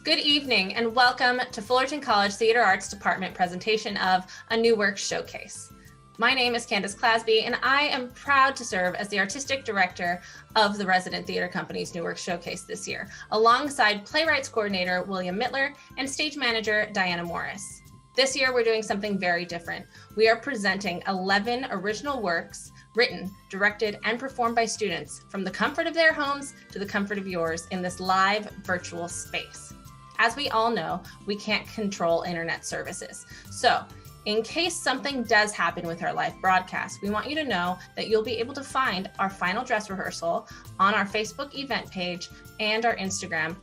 Good evening and welcome to Fullerton College Theater Arts Department presentation of A New Work Showcase. My name is Candice Clasby and I am proud to serve as the Artistic Director of the Resident Theater Company's New Work Showcase this year, alongside Playwrights Coordinator William Mittler and Stage Manager Diana Morris. This year we're doing something very different. We are presenting 11 original works written, directed, and performed by students from the comfort of their homes to the comfort of yours in this live virtual space. As we all know, we can't control internet services. So, in case something does happen with our live broadcast, we want you to know that you'll be able to find our final dress rehearsal on our Facebook event page and our Instagram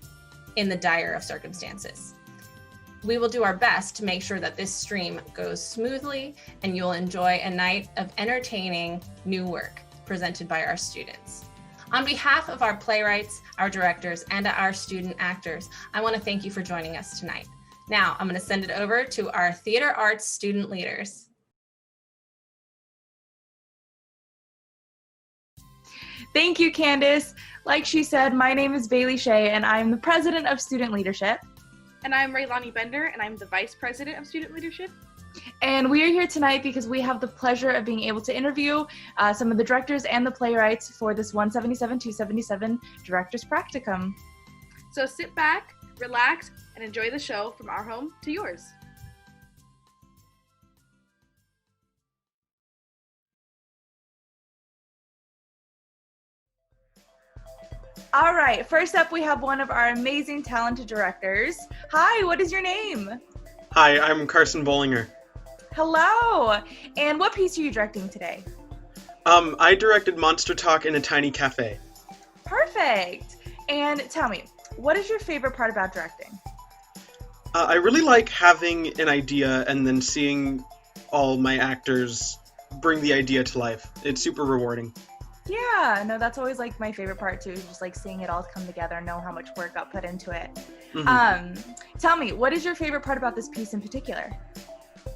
in the dire of circumstances. We will do our best to make sure that this stream goes smoothly and you'll enjoy a night of entertaining new work presented by our students. On behalf of our playwrights, our directors, and our student actors, I want to thank you for joining us tonight. Now, I'm going to send it over to our theater arts student leaders. Thank you, Candice. Like she said, my name is Bailey Shea, and I'm the president of student leadership. And I'm Raylani Bender, and I'm the vice president of student leadership. And we are here tonight because we have the pleasure of being able to interview some of the directors and the playwrights for this 177-277 Directors Practicum. So sit back, relax, and enjoy the show from our home to yours. All right, first up we have one of our amazing talented directors. Hi, what is your name? Hi, I'm Karson Bollinger. Hello, and what piece are you directing today? I directed Monster Talk in a Tiny Cafe. Perfect. And tell me, what is your favorite part about directing? I really like having an idea and then seeing all my actors bring the idea to life. It's super rewarding. Yeah, no, that's always like my favorite part too, just like seeing it all come together and know how much work got put into it. Mm-hmm. Tell me, what is your favorite part about this piece in particular?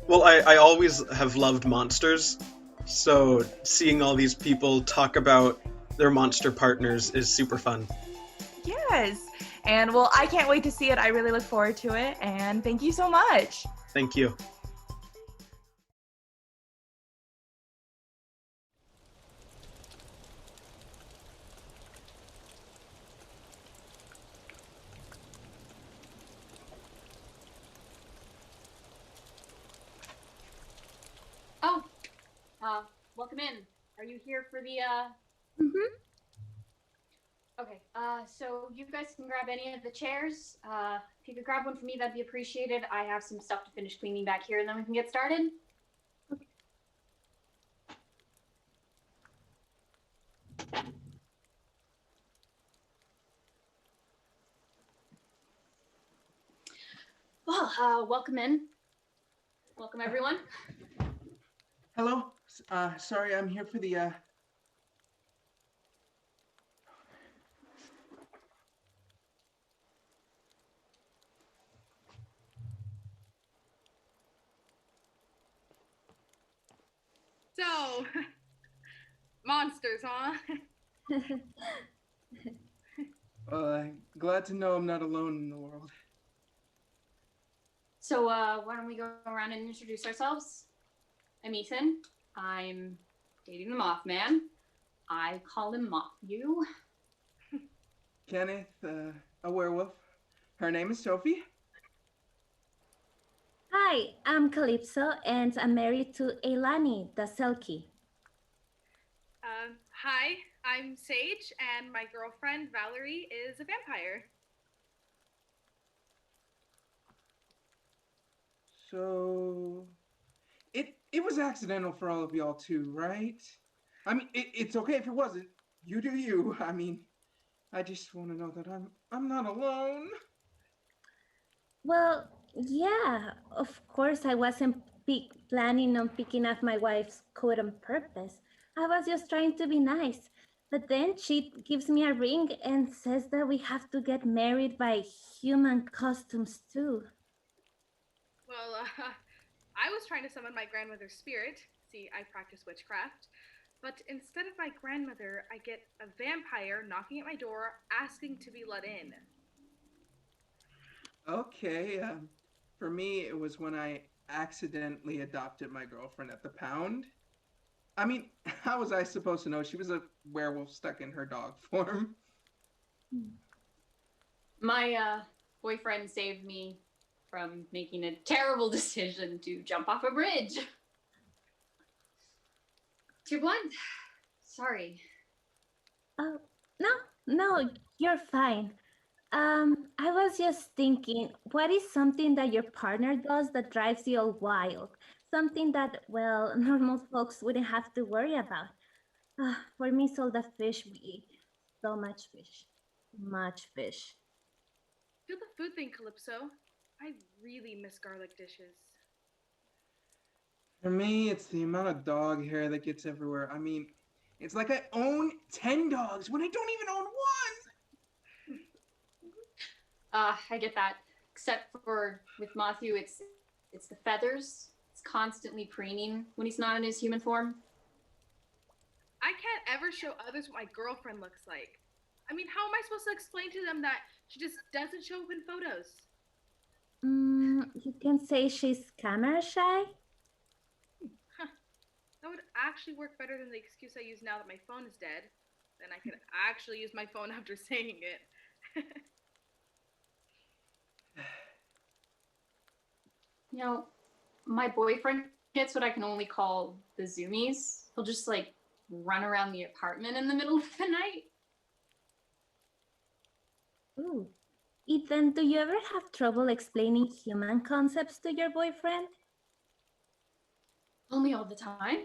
Well, I always have loved monsters, so seeing all these people talk about their monster partners is super fun. Yes, and well, I can't wait to see it. I really look forward to it, and thank you so much. Thank you. Welcome in. Are you here for the, Okay, so you guys can grab any of the chairs. If you could grab one for me, that'd be appreciated. I have some stuff to finish cleaning back here, and then we can get started. Okay. Well, welcome in. Welcome, everyone. Hello. Sorry, I'm here for the, So, monsters, huh? glad to know I'm not alone in the world. So, why don't we go around and introduce ourselves? I'm Ethan. I'm dating the Mothman. I call him Moth-You. Kenneth, a werewolf. Her name is Sophie. Hi, I'm Calypso, and I'm married to Eilani, the Selkie. Hi, I'm Sage, and my girlfriend, Valerie, is a vampire. So, it was accidental for all of y'all too, right? I mean, it's okay if it wasn't. You do you. I mean, I just want to know that I'm not alone. Well, yeah, of course I wasn't planning on picking up my wife's coat on purpose. I was just trying to be nice. But then she gives me a ring and says that we have to get married by human customs too. Well, I was trying to summon my grandmother's spirit. See, I practice witchcraft. But instead of my grandmother, I get a vampire knocking at my door asking to be let in. Okay, for me, it was when I accidentally adopted my girlfriend at the pound. I mean, how was I supposed to know she was a werewolf stuck in her dog form? My boyfriend saved me from making a terrible decision to jump off a bridge. Too blunt. Sorry. Oh, no, you're fine. I was just thinking, what is something that your partner does that drives you all wild? Something that, well, normal folks wouldn't have to worry about. For me, it's all the fish we eat. So much fish. Much fish. Feel the food thing, Calypso. I really miss garlic dishes. For me, it's the amount of dog hair that gets everywhere. I mean, it's like I own 10 dogs when I don't even own one! I get that. Except for with Matthew, it's the feathers. It's constantly preening when he's not in his human form. I can't ever show others what my girlfriend looks like. I mean, how am I supposed to explain to them that she just doesn't show up in photos? You can say she's camera shy. That would actually work better than the excuse I use now that my phone is dead. Then I could actually use my phone after saying it. You know, my boyfriend gets what I can only call the zoomies. He'll just like run around the apartment in the middle of the night. Ooh. Ethan, do you ever have trouble explaining human concepts to your boyfriend? Only all the time.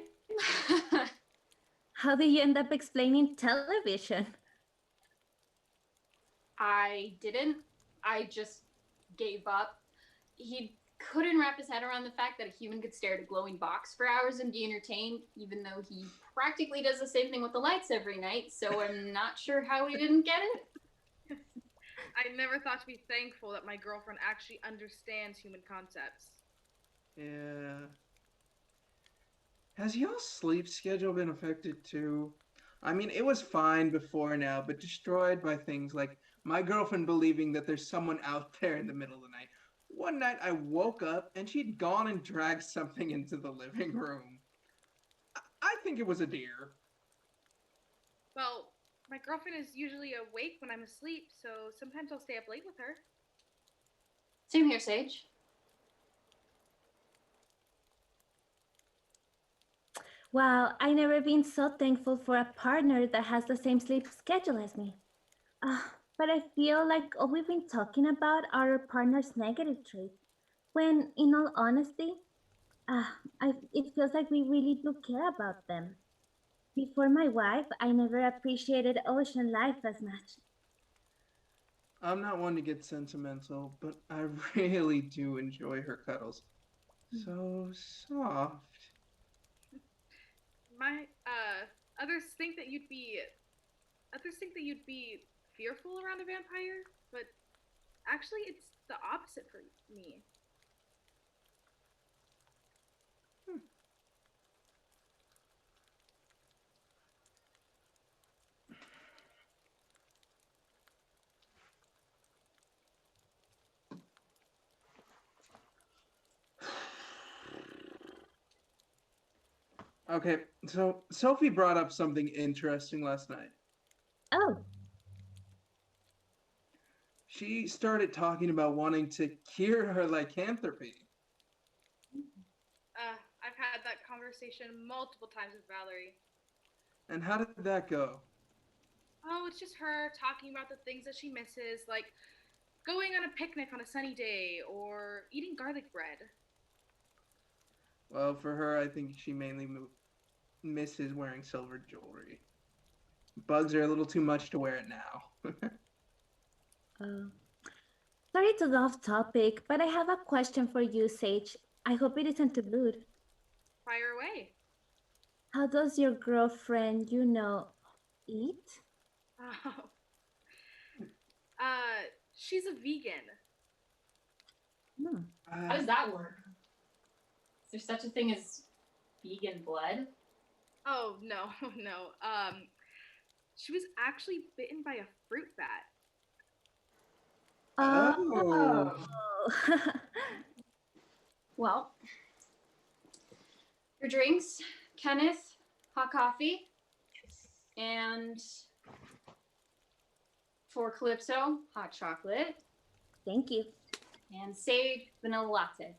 How do you end up explaining television? I didn't. I just gave up. He couldn't wrap his head around the fact that a human could stare at a glowing box for hours and be entertained, even though he practically does the same thing with the lights every night, so I'm not sure how he didn't get it. I never thought to be thankful that my girlfriend actually understands human concepts. Yeah. Has y'all's sleep schedule been affected too? I mean, it was fine before now, but destroyed by things like my girlfriend believing that there's someone out there in the middle of the night. One night I woke up and she'd gone and dragged something into the living room. I think it was a deer. Well, my girlfriend is usually awake when I'm asleep, so sometimes I'll stay up late with her. Same here, Sage. Wow, I never been so thankful for a partner that has the same sleep schedule as me. But I feel like all we've been talking about are our partner's negative traits. When, in all honesty, it feels like we really do care about them. Before my wife, I never appreciated ocean life as much. I'm not one to get sentimental, but I really do enjoy her cuddles. So soft. My others think that you'd be fearful around a vampire, but actually it's the opposite for me. Okay, so Sophie brought up something interesting last night. Oh, She started talking about wanting to cure her lycanthropy. I've had that conversation multiple times with Valerie. And how did that go? Oh, it's just her talking about the things that she misses, like going on a picnic on a sunny day or eating garlic bread. Well, for her, I think she mainly misses wearing silver jewelry. Bugs are a little too much to wear it now. sorry to go off topic, but I have a question for you, Sage. I hope it isn't too rude. Fire away. How does your girlfriend, eat? Oh. She's a vegan. How does that work? Is there such a thing as vegan blood? Oh, no, no. She was actually bitten by a fruit bat. Oh. Well, for drinks, Kenneth, hot coffee, and for Calypso, hot chocolate, Thank you. and Sage, vanilla latte.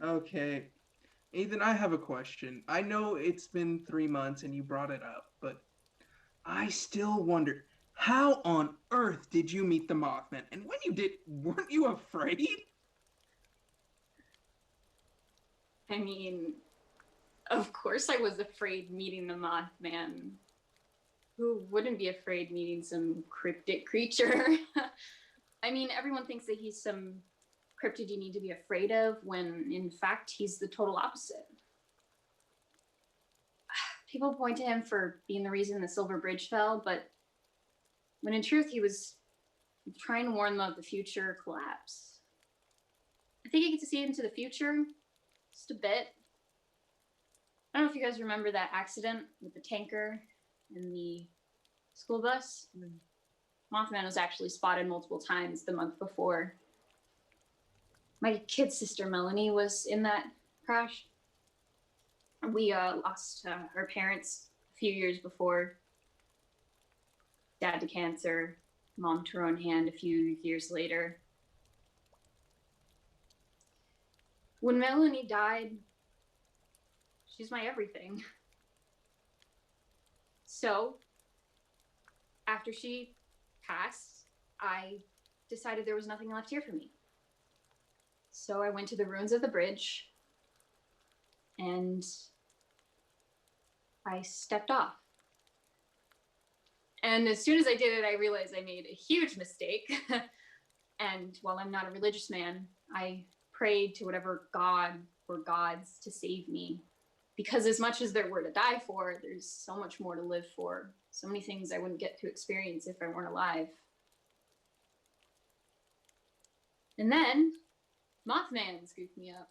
Okay. Ethan, I have a question. I know it's been 3 months and you brought it up, but I still wonder, how on earth did you meet the Mothman? And when you did, weren't you afraid? I mean, of course I was afraid meeting the Mothman. Who wouldn't be afraid meeting some cryptic creature? I mean, everyone thinks that he's some cryptid you need to be afraid of, when in fact he's the total opposite. People point to him for being the reason the Silver Bridge fell, but when in truth he was trying to warn them of the future collapse. I think you get to see into the future just a bit. I don't know if you guys remember that accident with the tanker and the school bus. Mothman was actually spotted multiple times the month before. My kid sister Melanie was in that crash. We lost our parents a few years before. Dad to cancer, mom to her own hand a few years later. When Melanie died, she's my everything. So, after she passed, I decided there was nothing left here for me. So I went to the ruins of the bridge, and I stepped off. And as soon as I did it, I realized I made a huge mistake. And while I'm not a religious man, I prayed to whatever god or gods to save me. Because as much as there were to die for, there's so much more to live for. So many things I wouldn't get to experience if I weren't alive. And then, Mothman scooped me up.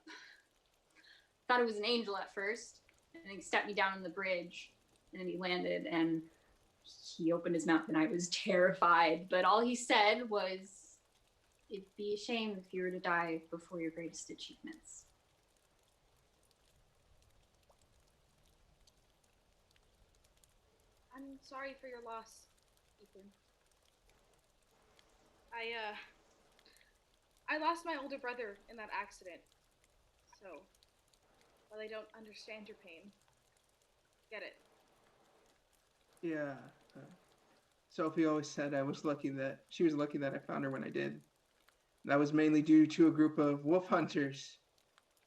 Thought it was an angel at first, and then he stepped me down on the bridge, and then he landed, and he opened his mouth, and I was terrified. But all he said was, "It'd be a shame if you were to die before your greatest achievements." I'm sorry for your loss, Ethan. I lost my older brother in that accident. So, while I don't understand your pain, get it. Yeah. Sophie always said she was lucky that I found her when I did. That was mainly due to a group of wolf hunters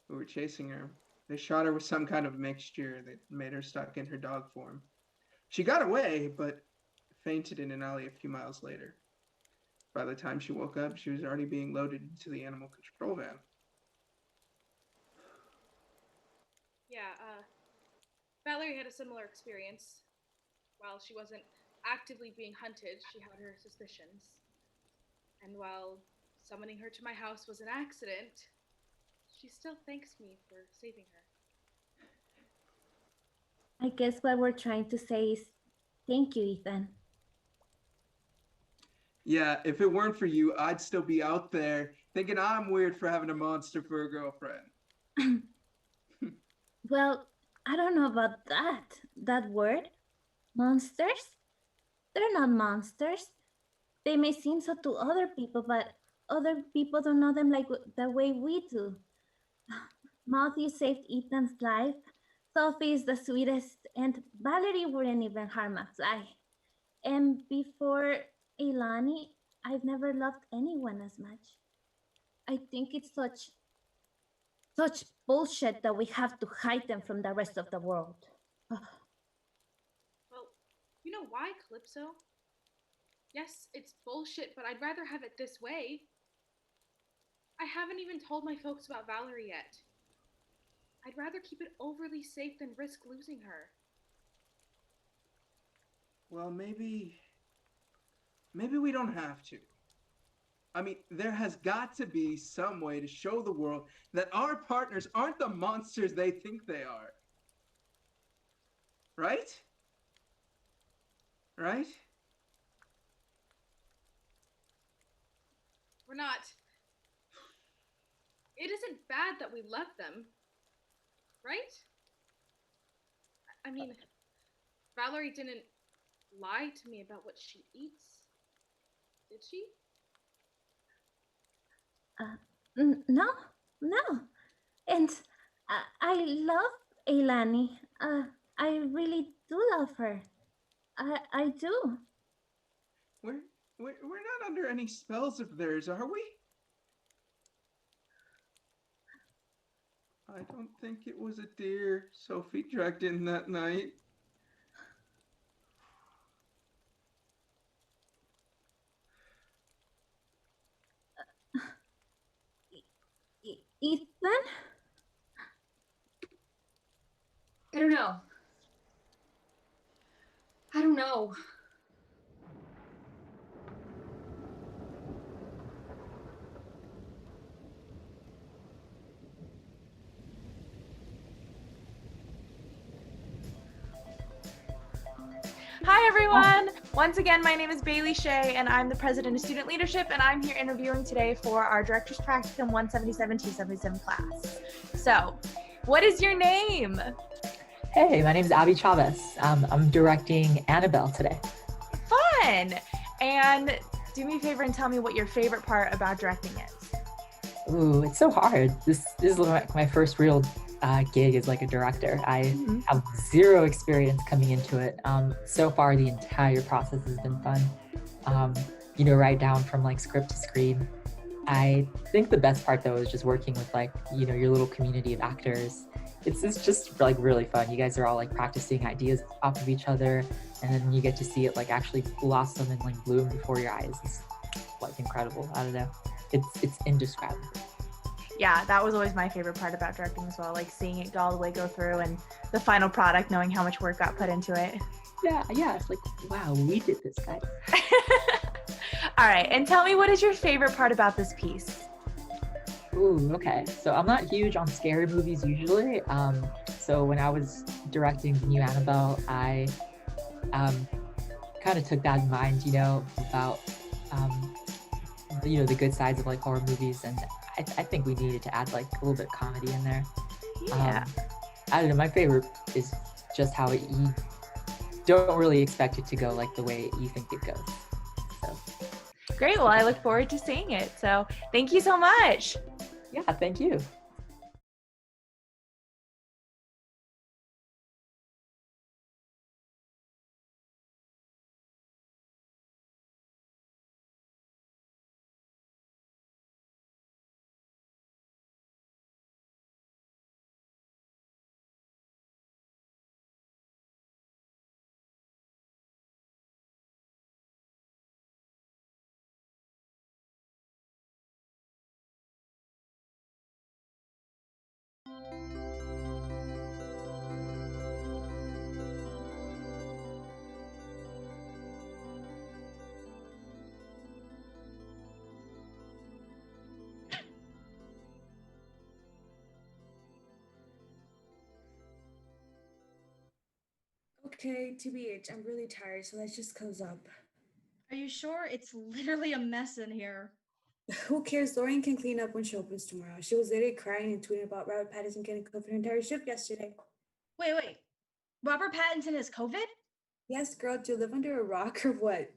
who were chasing her. They shot her with some kind of mixture that made her stuck in her dog form. She got away, but fainted in an alley a few miles later. By the time she woke up, she was already being loaded into the animal control van. Yeah, Valerie had a similar experience. While she wasn't actively being hunted, she had her suspicions. And while summoning her to my house was an accident, she still thanks me for saving her. I guess what we're trying to say is thank you, Ethan. Yeah, if it weren't for you, I'd still be out there thinking I'm weird for having a monster for a girlfriend. Well, I don't know about that word. Monsters? They're not monsters. They may seem so to other people, but other people don't know them like the way we do. Matthew saved Ethan's life. Sophie is the sweetest, and Valerie wouldn't even harm a fly. And before Ilani, I've never loved anyone as much. I think it's such bullshit that we have to hide them from the rest of the world. Well, you know why, Calypso? Yes, it's bullshit, but I'd rather have it this way. I haven't even told my folks about Valerie yet. I'd rather keep it overly safe than risk losing her. Well, maybe we don't have to. I mean, there has got to be some way to show the world that our partners aren't the monsters they think they are. Right? Right? We're not. It isn't bad that we left them, right? I mean, Valerie didn't lie to me about what she eats, did she? No, no. And I love Eilani. I really do love her. I do. We're not under any spells of theirs, are we? I don't think it was a deer Sophie dragged in that night. Ethan? I don't know. I don't know. Hi, everyone. Once again, my name is Bailey Shea, and I'm the president of student leadership, and I'm here interviewing today for our Director's Practicum 177-277 class. So, what is your name? Hey, my name is Abby Chavez. I'm directing Annabelle today. Fun. And do me a favor and tell me what your favorite part about directing is. Ooh, it's so hard. This is like my first real gig as like a director. I have zero experience coming into it. So far, the entire process has been fun. Right down from like script to screen. I think the best part though is just working with like, your little community of actors. It's just like really fun. You guys are all like practicing ideas off of each other, and then you get to see it like actually blossom and like bloom before your eyes. It's like incredible. I don't know. It's indescribable. Yeah, that was always my favorite part about directing as well, like seeing it all the way go through and the final product, knowing how much work got put into it. Yeah, it's like, wow, we did this, guys. All right, and tell me, what is your favorite part about this piece? Ooh, okay. So I'm not huge on scary movies usually. So when I was directing the new Annabelle, I kind of took that in mind, about the good sides of like horror movies, and I think we needed to add like a little bit of comedy in there. Yeah. I don't know. My favorite is just how you don't really expect it to go like the way you think it goes. So. Great. Well, I look forward to seeing it. So thank you so much. Yeah, thank you. Okay, TBH, I'm really tired, so let's just close up. Are you sure? It's literally a mess in here. Who cares? Lauren can clean up when she opens tomorrow. She was literally crying and tweeting about Robert Pattinson getting COVID for her entire shift yesterday. Wait. Robert Pattinson has COVID? Yes, girl, do you live under a rock or what?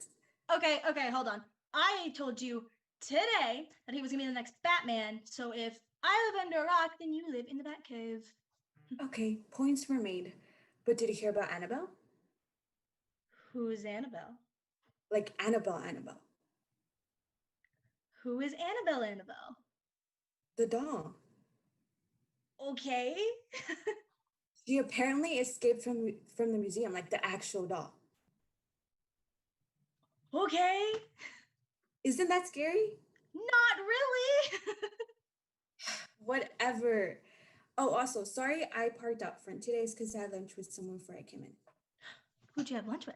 Okay, hold on. I told you today that he was gonna be the next Batman, so if I live under a rock, then you live in the Batcave. Okay, points were made. But did you hear about Annabelle? Who's Annabelle? Like Annabelle. Who is Annabelle? The doll. Okay. She apparently escaped from the museum, like the actual doll. Okay. Isn't that scary? Not really. Whatever. Oh, also, sorry I parked out front today because I had lunch with someone before I came in. Who'd you have lunch with?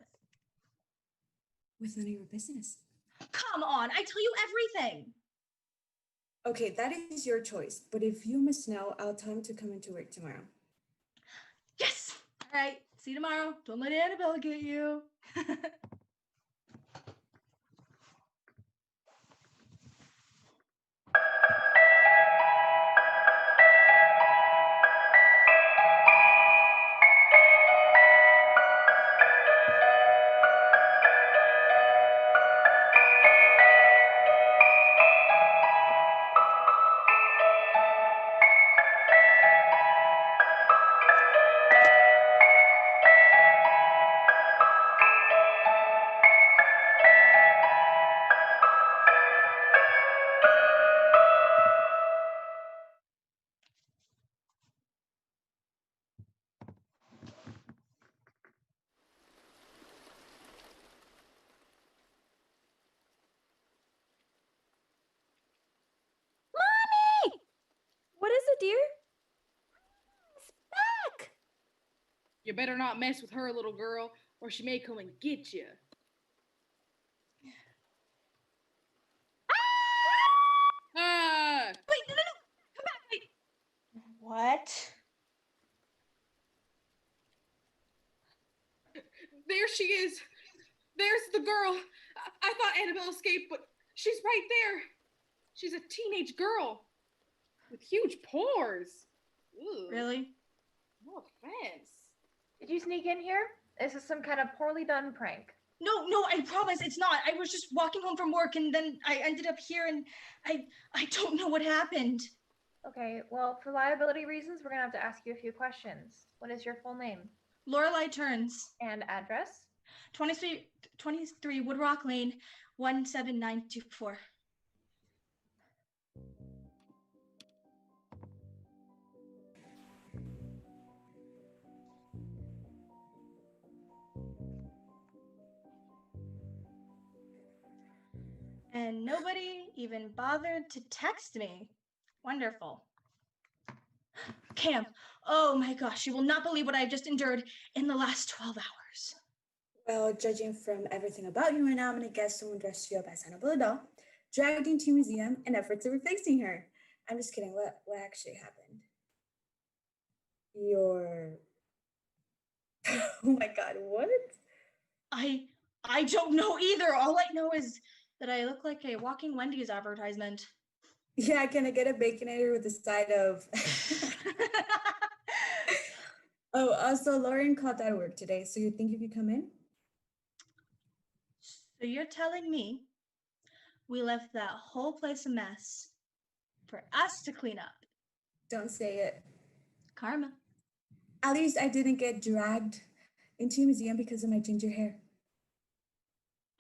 With none of your business. Come on, I tell you everything. Okay, that is your choice. But if you miss Snow, I'll tell him to come into work tomorrow. Yes. All right. See you tomorrow. Don't let Annabelle get you. dear? It's back! You better not mess with her, little girl, or she may come and get you. Ah! Wait, no, come back, wait. What? There she is. There's the girl. I thought Annabelle escaped, but she's right there. She's a teenage girl with huge pores. Ooh. Really? No offense. Did you sneak in here? Is this some kind of poorly done prank? No, I promise it's not. I was just walking home from work and then I ended up here and I don't know what happened. Okay, well, for liability reasons, we're gonna have to ask you a few questions. What is your full name? Lorelei Turns. And address? 23 Woodrock Lane, 17924. And nobody even bothered to text me. Wonderful. Cam, oh my gosh, you will not believe what I've just endured in the last 12 hours. Well, judging from everything about you right now, I'm going to guess someone dressed you up as Annabelle doll, dragged into a museum in efforts of replacing her. I'm just kidding. What actually happened? Oh my God, what? I don't know either. All I know is that I look like a walking Wendy's advertisement. Yeah, can I get a Baconator with a side of... Oh, also, Lauren called out of work today, so you think if you come in? So you're telling me we left that whole place a mess for us to clean up? Don't say it. Karma. At least I didn't get dragged into a museum because of my ginger hair.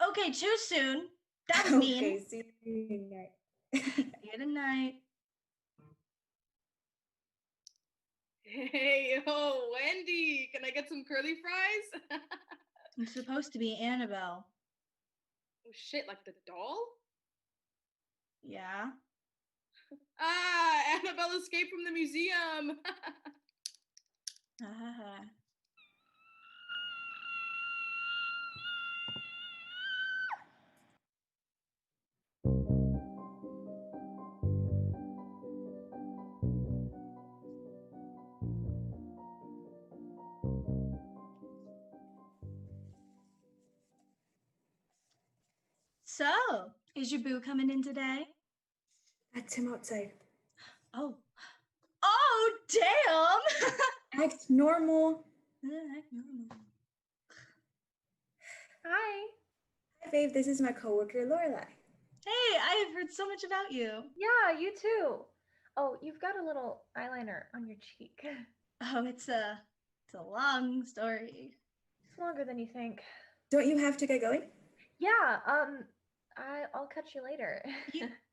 Okay, too soon. That was mean. Okay, see you tonight. See you tonight. Hey, yo, Wendy, can I get some curly fries? I'm supposed to be Annabelle. Oh shit, like the doll? Yeah. Ah, Annabelle escaped from the museum. So, is your boo coming in today? That's him outside. Oh. Oh, damn! Act normal. Act normal. Hi. Hi, babe. This is my coworker, Lorelai. Hey, I have heard so much about you. Yeah, you too. Oh, you've got a little eyeliner on your cheek. Oh, it's a long story. It's longer than you think. Don't you have to get going? Yeah, I'll catch you later.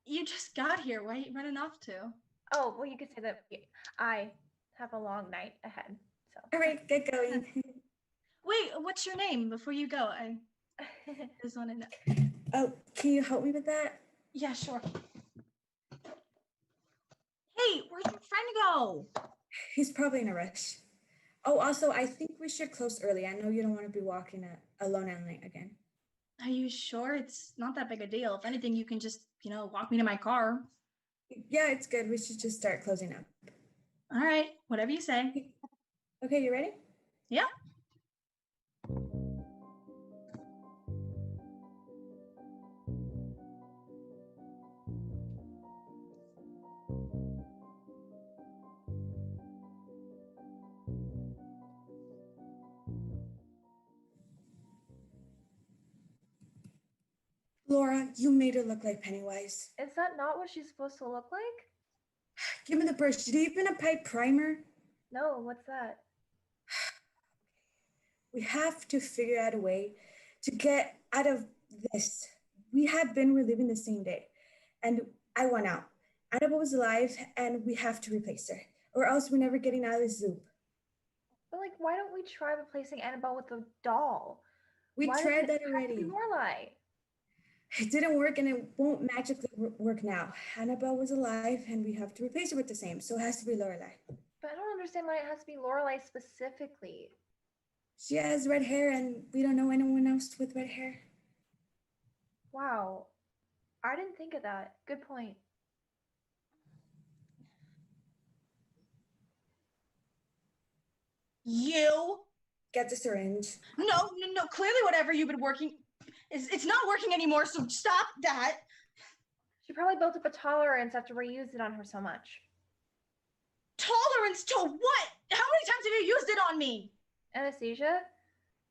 You just got here. Why are you running off to? Oh, well, you could say that I have a long night ahead. So. All right, get going. Wait, what's your name before you go? I just want to know. Oh, can you help me with that? Yeah, sure. Hey, where'd your friend go? He's probably in a rush. Oh, also, I think we should close early. I know you don't want to be walking alone at night again. Are you sure? It's not that big a deal. If anything, you can just, walk me to my car. Yeah, it's good. We should just start closing up. All right, whatever you say. Okay, you ready? Yeah. Laura, you made her look like Pennywise. Is that not what she's supposed to look like? Give me the brush. Did you even apply primer? No, what's that? We have to figure out a way to get out of this. We have been reliving the same day, and I won out. Annabelle was alive, and we have to replace her, or else we're never getting out of this loop. But why don't we try replacing Annabelle with a doll? We tried that already. Lorelai. It didn't work and it won't magically work now. Annabelle was alive and we have to replace her with the same, so it has to be Lorelai. But I don't understand why it has to be Lorelai specifically. She has red hair and we don't know anyone else with red hair. Wow. I didn't think of that. Good point. You? Get the syringe. No. Clearly whatever you've been working, it's not working anymore, so stop that. She probably built up a tolerance after we used it on her so much. Tolerance to what? How many times have you used it on me? Anesthesia?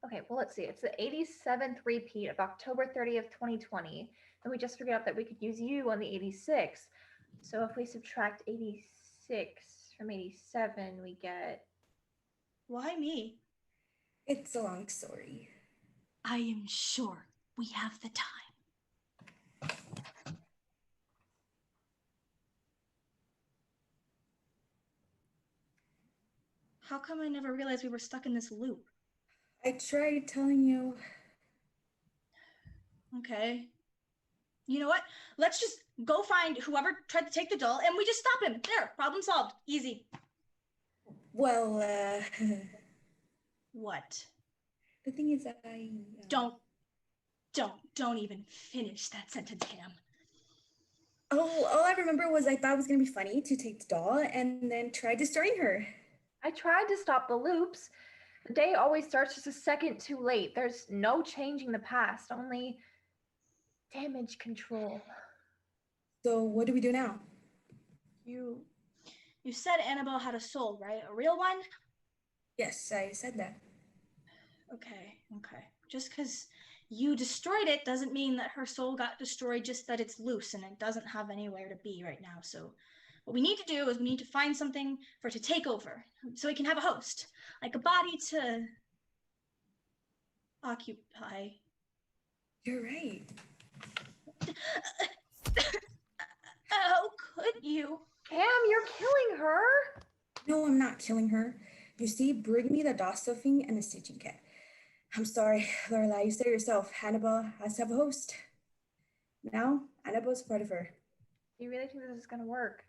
Okay, well, let's see. It's the 87th repeat of October 30th, 2020. And we just figured out that we could use you on the 86th. So if we subtract 86 from 87, we get... Why me? It's a long story. I am sure we have the time. How come I never realized we were stuck in this loop? I tried telling you. Okay. You know what? Let's just go find whoever tried to take the doll and we just stop him. There, problem solved. Easy. Well, What? the thing is Don't even finish that sentence, Cam. all I remember was I thought it was gonna be funny to take the doll and then try destroying her. I tried to stop the loops. The day always starts just a second too late. There's no changing the past, only damage control. So what do we do now? You said Annabelle had a soul, right? A real one? Yes, I said that. Okay. Just because you destroyed it doesn't mean that her soul got destroyed, just that it's loose and it doesn't have anywhere to be right now. So what we need to do is we need to find something for it to take over so we can have a host, like a body to occupy. You're right. How could you? Cam, you're killing her. No, I'm not killing her. You see, bring me the doll stuffing and the stitching kit. I'm sorry, Lorelai, you said it yourself. Annabelle has to have a host. Now, Annabelle's part of her. Do you really think this is gonna work?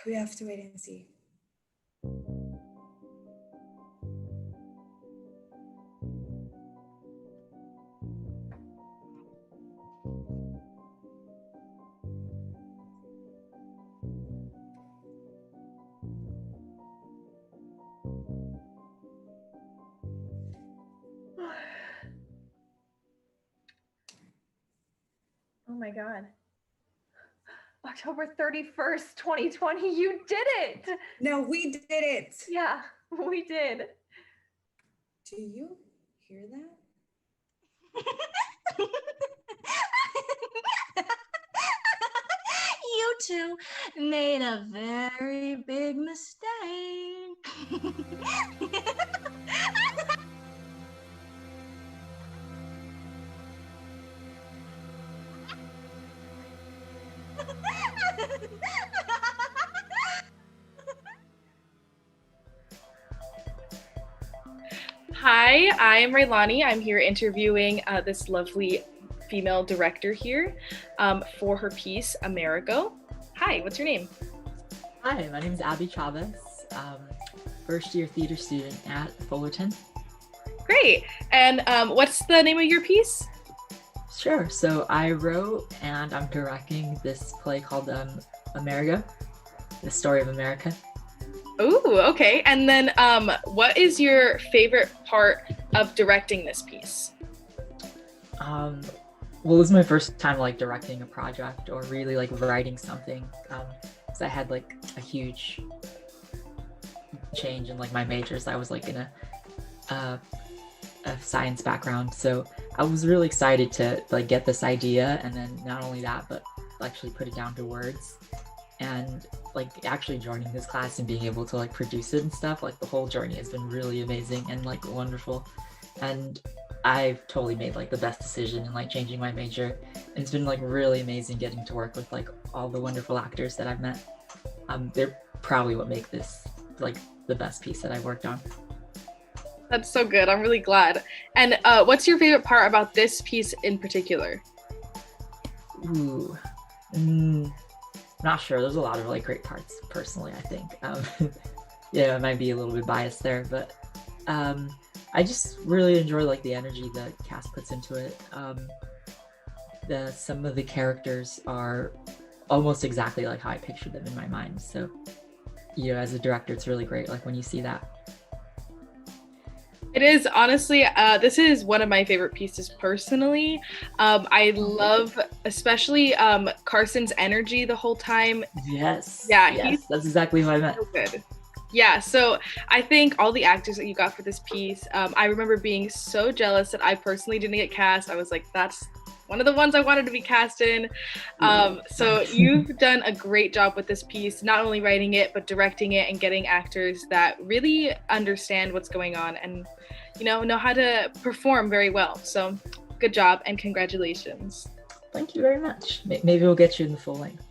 We have to wait and see. Oh my God. October 31st, 2020, you did it! No, we did it. Yeah, we did. Do you hear that? You two made a very big mistake. Hi, I'm Raylani. I'm here interviewing this lovely female director here for her piece, Amerigo. Hi, what's your name? Hi, my name is Abby Chavez, first year theater student at Fullerton. Great. And what's the name of your piece? Sure, so I wrote and I'm directing this play called Amerigo, the story of America. Ooh, okay. And then what is your favorite part of directing this piece? Well, this is my first time like directing a project or really like writing something. So I had like a huge change in like my majors. I was like in a science background, so I was really excited to like get this idea, and then not only that, but actually put it down to words. And like actually joining this class and being able to like produce it and stuff, like the whole journey has been really amazing and like wonderful. And I've totally made like the best decision in like changing my major. And it's been like really amazing getting to work with like all the wonderful actors that I've met. They're probably what make this like the best piece that I've worked on. That's so good. I'm really glad. And what's your favorite part about this piece in particular? Ooh. Not sure. There's a lot of really great parts, personally, I think. Yeah, I might be a little bit biased there, but I just really enjoy like the energy that cast puts into it. Some of the characters are almost exactly like how I pictured them in my mind. So, as a director, it's really great. Like when you see that. It is, honestly, this is one of my favorite pieces personally. I love especially Karson's energy the whole time. Yes. Yeah, yes, that's exactly what I meant. So good. Yeah, so I think all the actors that you got for this piece, I remember being so jealous that I personally didn't get cast. I was like, that's one of the ones I wanted to be cast in. So you've done a great job with this piece, not only writing it, but directing it and getting actors that really understand what's going on and, know how to perform very well. So good job and congratulations. Thank you very much. Maybe we'll get you in the full length.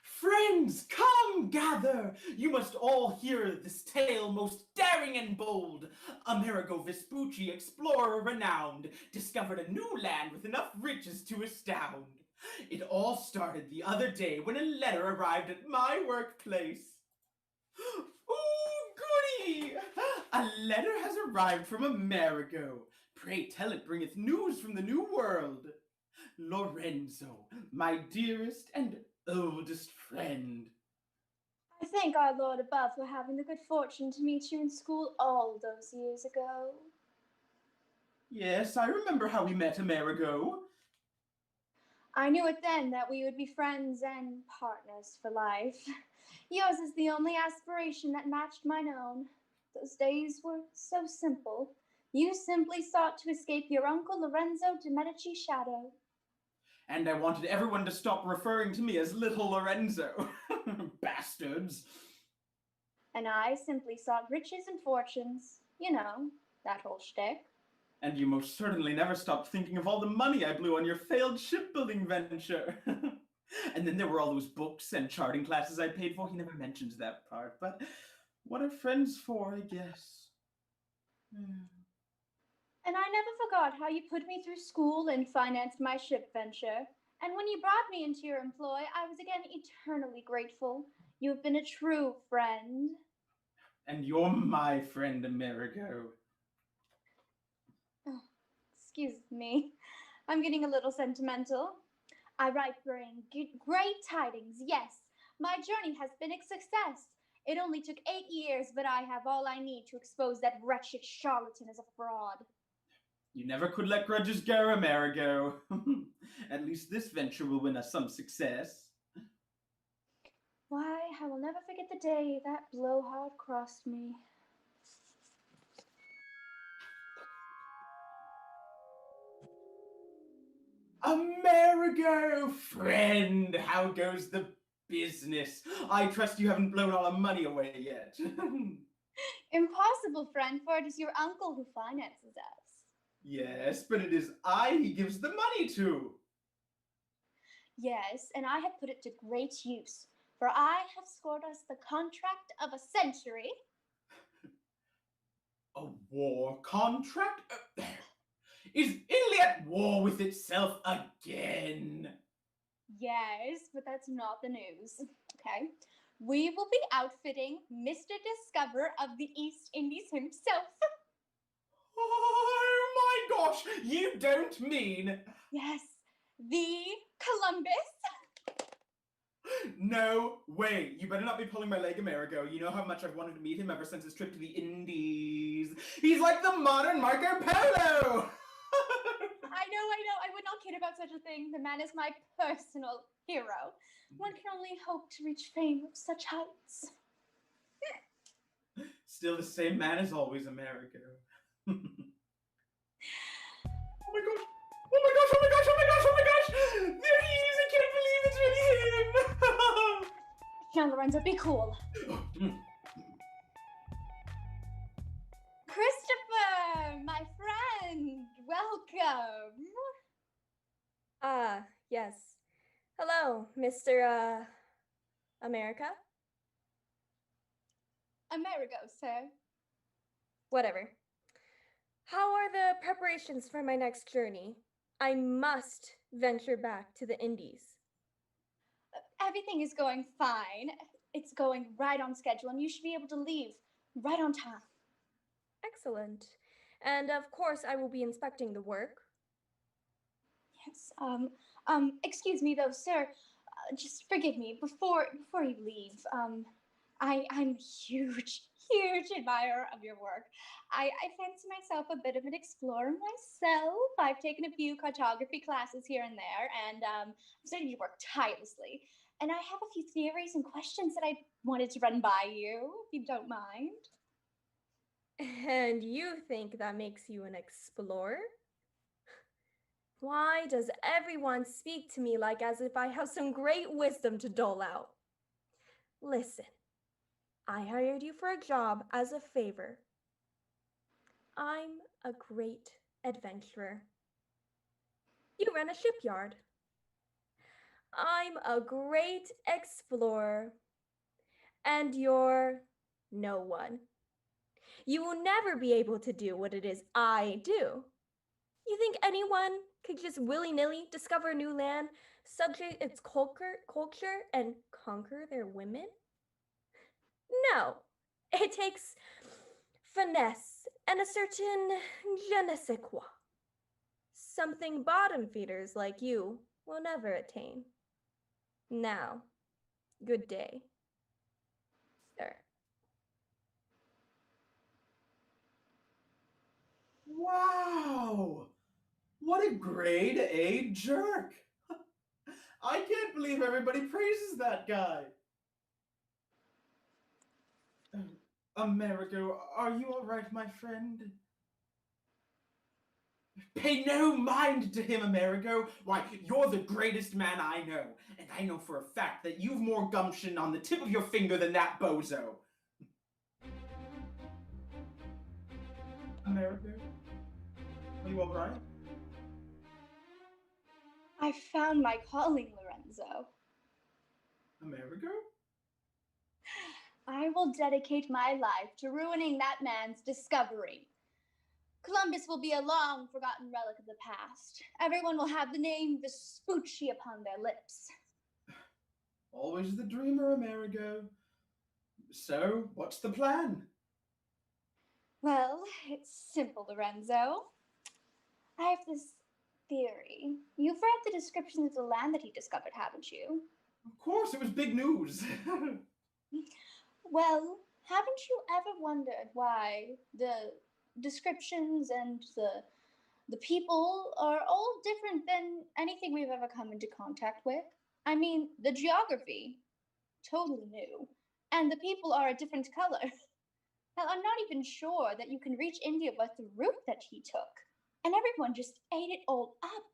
Friends, come gather! You must all hear this tale most daring and bold. Amerigo Vespucci, explorer renowned, discovered a new land with enough riches to astound. It all started the other day when a letter arrived at my workplace. Ooh, goody! A letter has arrived from Amerigo. Pray tell it bringeth news from the new world. Lorenzo, my dearest and oldest friend. I thank our Lord above for having the good fortune to meet you in school all those years ago. Yes, I remember how we met, Amerigo. I knew it then that we would be friends and partners for life. Yours is the only aspiration that matched mine own. Those days were so simple. You simply sought to escape your uncle Lorenzo de Medici's shadow. And I wanted everyone to stop referring to me as Little Lorenzo. Bastards. And I simply sought riches and fortunes. That whole shtick. And you most certainly never stopped thinking of all the money I blew on your failed shipbuilding venture. And then there were all those books and charting classes I paid for. He never mentions that part, but what are friends for, I guess? And I never forgot how you put me through school and financed my ship venture. And when you brought me into your employ, I was again eternally grateful. You have been a true friend. And you're my friend, Amerigo. Oh, excuse me. I'm getting a little sentimental. I write bring great tidings, yes. My journey has been a success. It only took 8 years, but I have all I need to expose that wretched charlatan as a fraud. You never could let grudges go, Amerigo. At least this venture will win us some success. Why, I will never forget the day that blowhard crossed me. Amerigo, friend, how goes the business? I trust you haven't blown all our money away yet. Impossible, friend, for it is your uncle who finances us. Yes, but it is I he gives the money to. Yes, and I have put it to great use, for I have scored us the contract of a century. A war contract? Is Italy at war with itself again? Yes, but that's not the news. Okay. We will be outfitting Mr. Discoverer of the East Indies himself. Oh my gosh, you don't mean... Yes, the Columbus. No way. You better not be pulling my leg, Amerigo. You know how much I've wanted to meet him ever since his trip to the Indies. He's like the modern Marco Polo! I know. I would not kid about such a thing. The man is my personal hero. One can only hope to reach fame of such heights. Still the same man as always, Amerigo. Oh my gosh! Oh my gosh! Oh my gosh! Oh my gosh! Oh my gosh! There he is! I can't believe it's really him! John Lorenzo, be cool. Christopher, my friend, welcome. Ah, yes. Hello, Mr. America? Amerigo, sir. Whatever. How are the preparations for my next journey? I must venture back to the Indies. Everything is going fine. It's going right on schedule, and you should be able to leave right on time. Excellent. And of course, I will be inspecting the work. Yes. Excuse me though, sir. Just forgive me before you leave. I'm huge admirer of your work. I fancy myself a bit of an explorer myself. I've taken a few cartography classes here and there, and I've studied your work tirelessly. And I have a few theories and questions that I wanted to run by you, if you don't mind. And you think that makes you an explorer? Why does everyone speak to me like as if I have some great wisdom to dole out? Listen, I hired you for a job as a favor. I'm a great adventurer. You run a shipyard. I'm a great explorer. And you're no one. You will never be able to do what it is I do. You think anyone could just willy-nilly discover a new land, subject its culture, and conquer their women? No, it takes finesse and a certain je ne sais quoi. Something bottom feeders like you will never attain. Now, good day, sir. Wow! What a grade A jerk! I can't believe everybody praises that guy. Amerigo, are you alright, my friend? Pay no mind to him, Amerigo. Why, you're the greatest man I know, and I know for a fact that you've more gumption on the tip of your finger than that bozo. Amerigo, are you alright? I found my calling, Lorenzo. Amerigo? I will dedicate my life to ruining that man's discovery. Columbus will be a long forgotten relic of the past. Everyone will have the name Vespucci upon their lips. Always the dreamer, Amerigo. So, what's the plan? Well, it's simple, Lorenzo. I have this theory. You've read the description of the land that he discovered, haven't you? Of course, it was big news. Well, haven't you ever wondered why the descriptions and the people are all different than anything we've ever come into contact with? I mean, the geography, totally new, and the people are a different color. Hell, I'm not even sure that you can reach India with the route that he took. And everyone just ate it all up.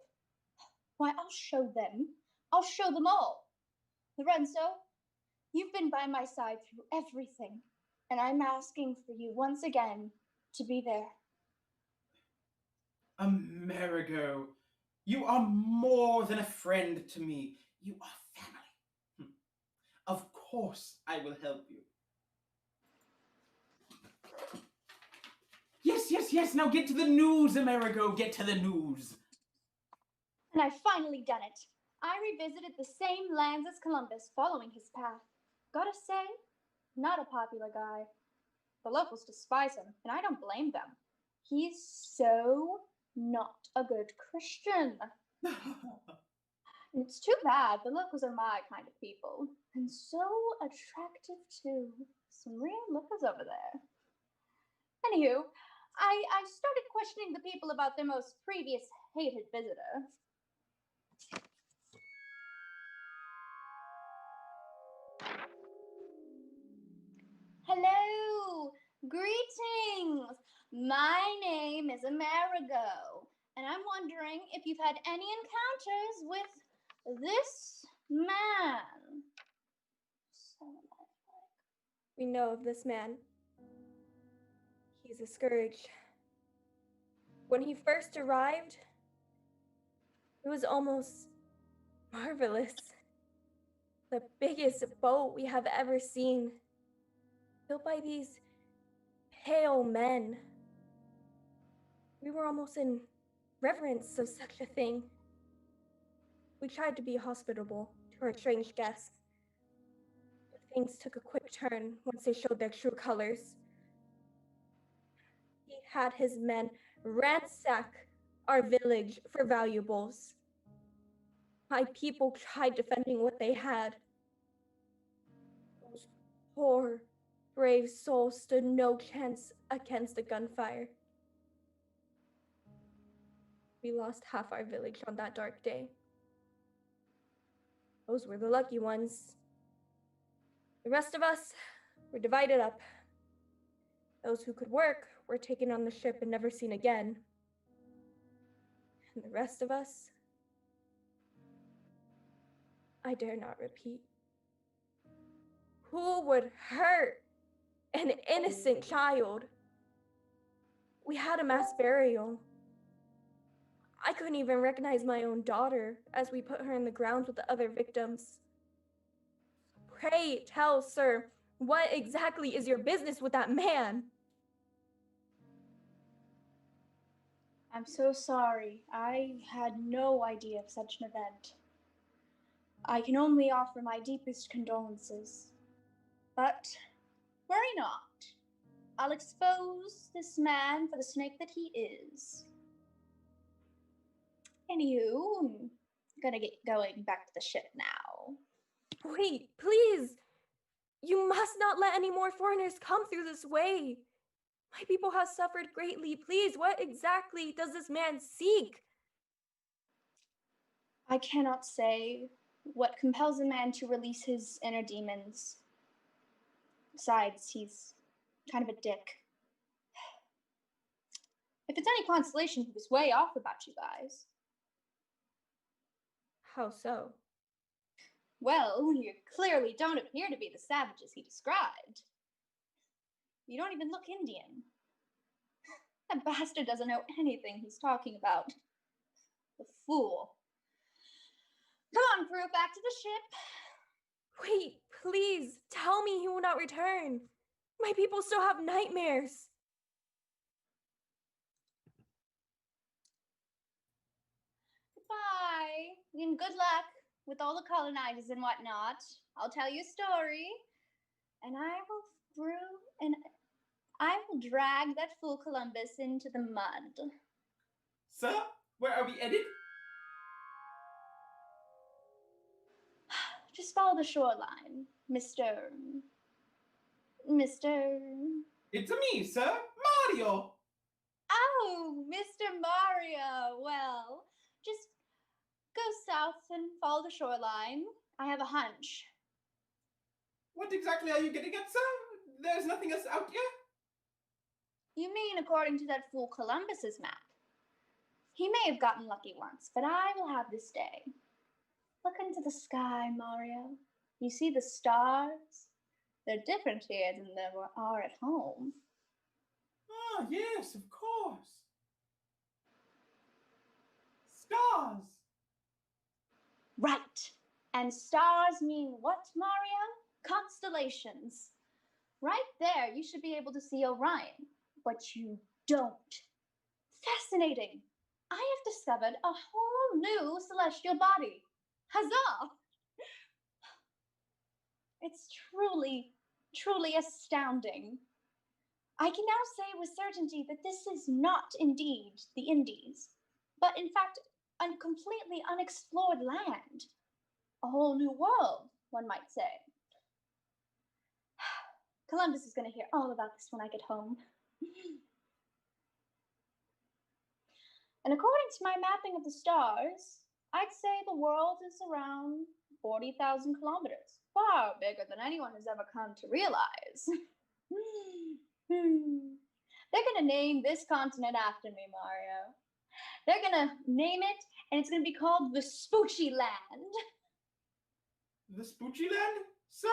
Why, I'll show them. I'll show them all. Lorenzo, you've been by my side through everything, and I'm asking for you once again to be there. Amerigo, you are more than a friend to me. You are family. Of course I will help you. Yes, now get to the news, Amerigo, get to the news. And I've finally done it. I revisited the same lands as Columbus, following his path. Gotta say, not a popular guy. The locals despise him, and I don't blame them. He's so not a good Christian. It's too bad. The locals are my kind of people, and so attractive too. Some real lookers over there. Anywho, I started questioning the people about their most previous hated visitor. Hello, greetings. My name is Amerigo, and I'm wondering if you've had any encounters with this man. So lifelike. We know of this man. He's a scourge. When he first arrived, It was almost marvelous. The biggest boat we have ever seen, built by these pale men. We were almost in reverence of such a thing. We tried to be hospitable to our strange guests, but things took a quick turn once they showed their true colors. He had his men ransack our village for valuables. My people tried defending what they had. Those poor, brave souls stood no chance against the gunfire. We lost half our village on that dark day. Those were the lucky ones. The rest of us were divided up. Those who could work were taken on the ship and never seen again. And the rest of us, I dare not repeat. Who would hurt an innocent child? We had a mass burial. I couldn't even recognize my own daughter as we put her in the ground with the other victims. Pray tell, sir, what exactly is your business with that man? I'm so sorry. I had no idea of such an event. I can only offer my deepest condolences. But worry not. I'll expose this man for the snake that he is. Anywho, I'm gonna get going back to the ship now. Wait, please! You must not let any more foreigners come through this way. My people have suffered greatly. Please, what exactly does this man seek? I cannot say what compels a man to release his inner demons. Besides, he's kind of a dick. If it's any consolation, he was way off about you guys. How so? Well, you clearly don't appear to be the savages he described. You don't even look Indian. That bastard doesn't know anything he's talking about. The fool. Come on, crew, back to the ship. Wait, please, tell me he will not return. My people still have nightmares. Goodbye, and good luck with all the colonizers and whatnot. I'll tell you a story, and I will drag that fool Columbus into the mud. Sir, where are we headed? Just follow the shoreline, Mr. It's me, sir, Mario. Oh, Mr. Mario. Well, just go south and follow the shoreline. I have a hunch. What exactly are you getting at, sir? There's nothing else out here. You mean according to that fool Columbus's map? He may have gotten lucky once, but I will have this day. Look into the sky, Mario. You see the stars? They're different here than they are at home. Ah, yes, of course. Stars. Right. And stars mean what, Mario? Constellations. Right there, you should be able to see Orion, but you don't. Fascinating. I have discovered a whole new celestial body. Huzzah! It's truly, truly astounding. I can now say with certainty that this is not indeed the Indies, but in fact a completely unexplored land. A whole new world, one might say. Columbus is going to hear all about this when I get home. And according to my mapping of the stars, I'd say the world is around 40,000 kilometers. Far bigger than anyone has ever come to realize. They're going to name this continent after me, Mario. They're going to name it, and it's going to be called the Spoochy Land. The Spoochy Land, sir?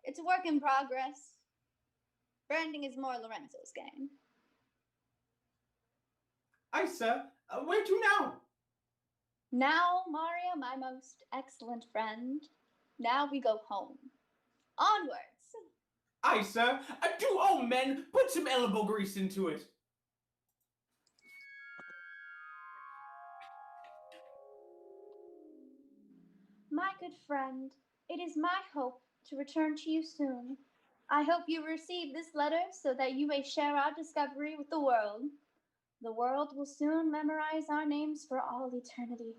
It's a work in progress. Branding is more Lorenzo's game. Aye, sir. Where to now? Now, Mario, my most excellent friend, now we go home. Onwards. Aye, sir. Do all men put some elbow grease into it. My good friend, it is my hope to return to you soon. I hope you receive this letter so that you may share our discovery with the world. The world will soon memorize our names for all eternity.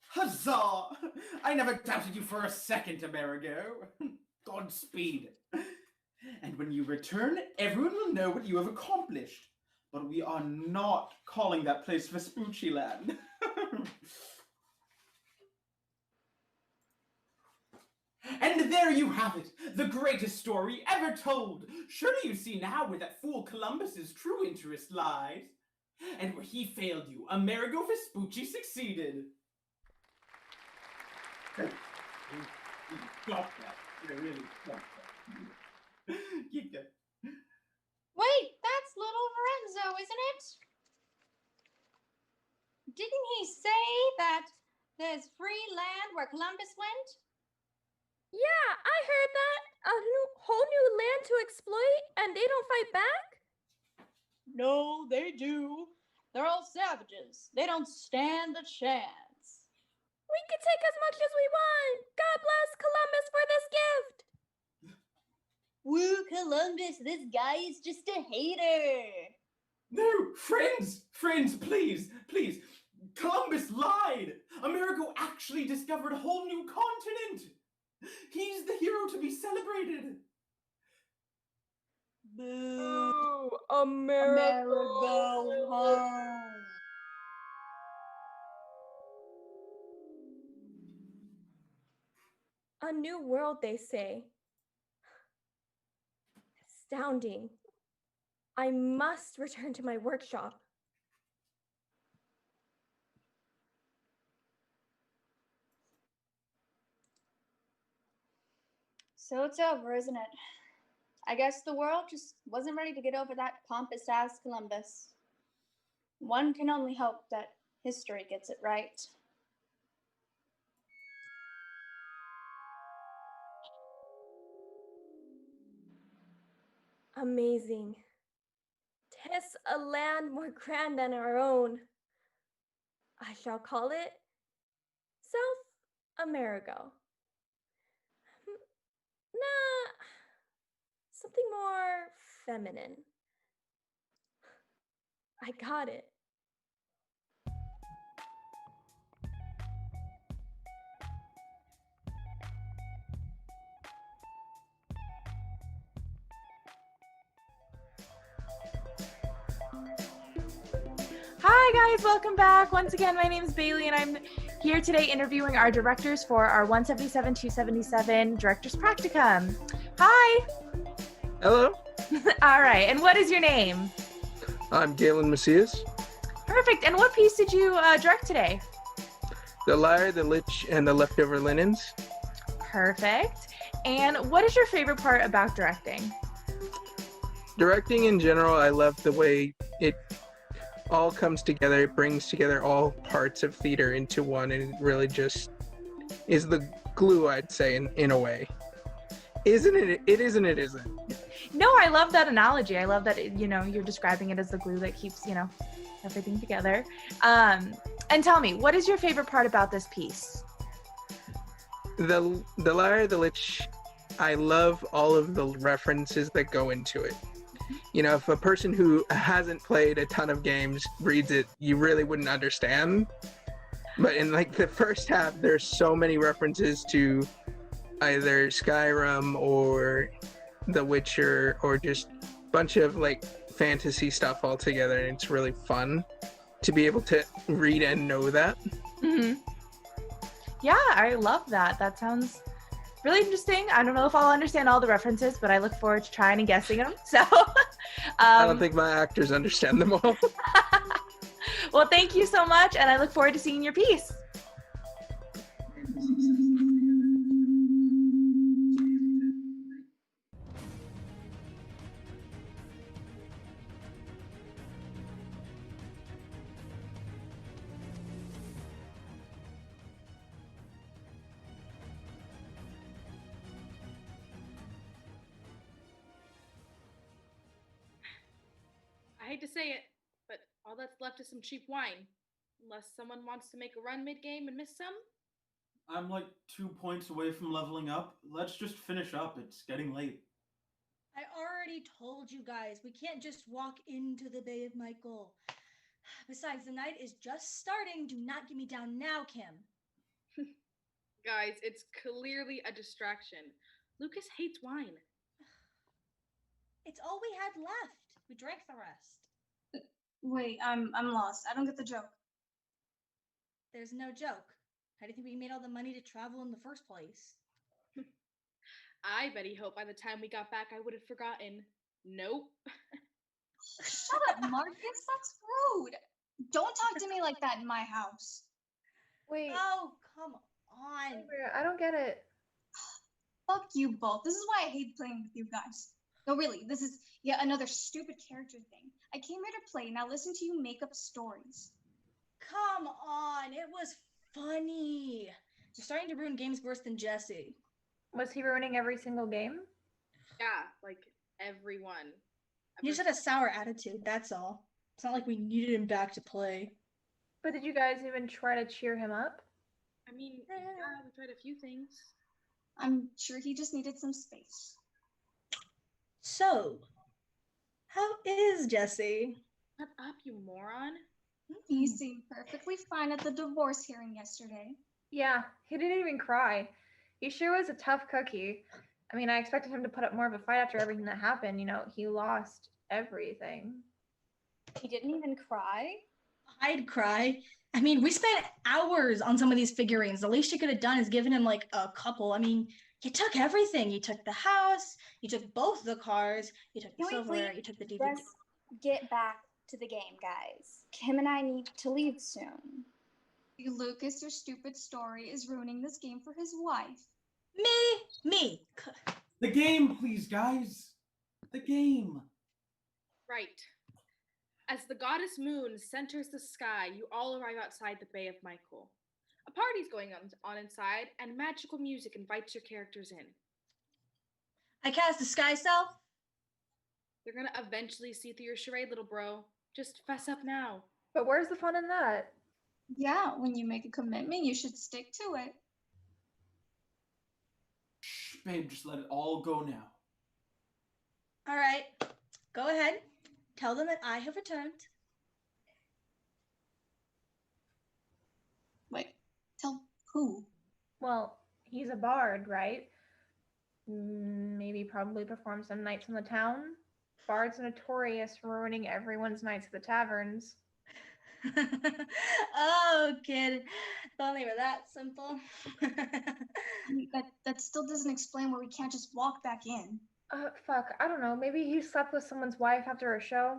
Huzzah! I never doubted you for a second, Amerigo. Godspeed. And when you return, everyone will know what you have accomplished. But we are not calling that place Vespucci Land. And there you have it, the greatest story ever told. Surely you see now where that fool Columbus's true interest lies. And where he failed you, Amerigo Vespucci succeeded. Stop that. Really, stop that. Keep that. Wait, that's little Lorenzo, isn't it? Didn't he say that there's free land where Columbus went? Yeah, I heard that. A whole new land to exploit, and they don't fight back? No, they do. They're all savages. They don't stand a chance. We can take as much as we want. God bless Columbus for this gift. Woo, Columbus, this guy is just a hater. No, friends, please. Columbus lied. Amerigo actually discovered a whole new continent. He's the hero to be celebrated. Boo, Amerigo home. A new world, they say. Astounding. I must return to my workshop. So it's over, isn't it? I guess the world just wasn't ready to get over that pompous-ass Columbus. One can only hope that history gets it right. Amazing. 'Tis a land more grand than our own. I shall call it South Amerigo. Nah, something more feminine. I got it. Hi guys, welcome back. Once again, my name is Bailey and I'm here today interviewing our directors for our 177-277 Directors Practicum. Hi. Hello. All right, and what is your name? I'm Galen Macias. Perfect, and what piece did you direct today? The Liar, the Lich, and the Leftover Linens. Perfect. And what is your favorite part about directing? Directing in general, I love the way it all comes together. It brings together all parts of theater into one, and it really just is the glue, I'd say, in a way. Isn't it? It isn't. It isn't. No, I love that analogy. I love that, you're describing it as the glue that keeps, everything together. And tell me, what is your favorite part about this piece? The Liar, the Lich, I love all of the references that go into it. If a person who hasn't played a ton of games reads it, you really wouldn't understand. But in the first half, there's so many references to either Skyrim or The Witcher or just a bunch of fantasy stuff all together, and it's really fun to be able to read and know that. Mm-hmm. Yeah, I love that. That sounds really interesting. I don't know if I'll understand all the references, but I look forward to trying and guessing them. So I don't think my actors understand them all. Well, thank you so much, and I look forward to seeing your piece. I hate to say it, but all that's left is some cheap wine. Unless someone wants to make a run mid-game and miss some? I'm like 2 points away from leveling up. Let's just finish up. It's getting late. I already told you guys, we can't just walk into the Bay of Michael. Besides, the night is just starting. Do not get me down now, Kim. Guys, it's clearly a distraction. Lucas hates wine. It's all we had left. We drank the rest. Wait, I'm lost. I don't get the joke. There's no joke. How do you think we made all the money to travel in the first place? I bet he hoped by the time we got back I would have forgotten. Nope. Shut up, Marcus. That's rude. Don't talk to me like that in my house. Wait. Oh, come on. I don't get it. Fuck you both. This is why I hate playing with you guys. No, really, this is yet another stupid character thing. I came here to play, now listen to you make up stories. Come on, it was funny. You're starting to ruin games worse than Jesse. Was he ruining every single game? Yeah, like everyone. He just had a sour attitude, that's all. It's not like we needed him back to play. But did you guys even try to cheer him up? I mean, yeah, we tried a few things. I'm sure he just needed some space. So, how is Jesse? Shut up, you moron. He seemed perfectly fine at the divorce hearing yesterday. Yeah, he didn't even cry. He sure was a tough cookie. I mean, I expected him to put up more of a fight after everything that happened. You know, he lost everything. He didn't even cry? I'd cry. I mean, we spent hours on some of these figurines. The least you could have done is given him like a couple. I mean, you took everything. You took the house, you took both the cars, you took the silverware, you took the DVD. Let's get back to the game, guys. Kim and I need to leave soon. Lucas, your stupid story is ruining this game for his wife. Me. The game, please, guys. The game. Right. As the goddess moon centers the sky, you all arrive outside the Bay of Michael. A party's going on inside, and magical music invites your characters in. I cast a sky self. You're gonna eventually see through your charade, little bro. Just fess up now. But where's the fun in that? Yeah, when you make a commitment, you should stick to it. Shh, babe, just let it all go now. All right, go ahead. Tell them that I have returned. Wait, tell who? Well, he's a bard, right? Maybe probably perform some nights in the town. Bards are notorious for ruining everyone's nights at the taverns. Oh, kid. If only were that simple. that still doesn't explain why we can't just walk back in. Fuck, I don't know. Maybe he slept with someone's wife after a show?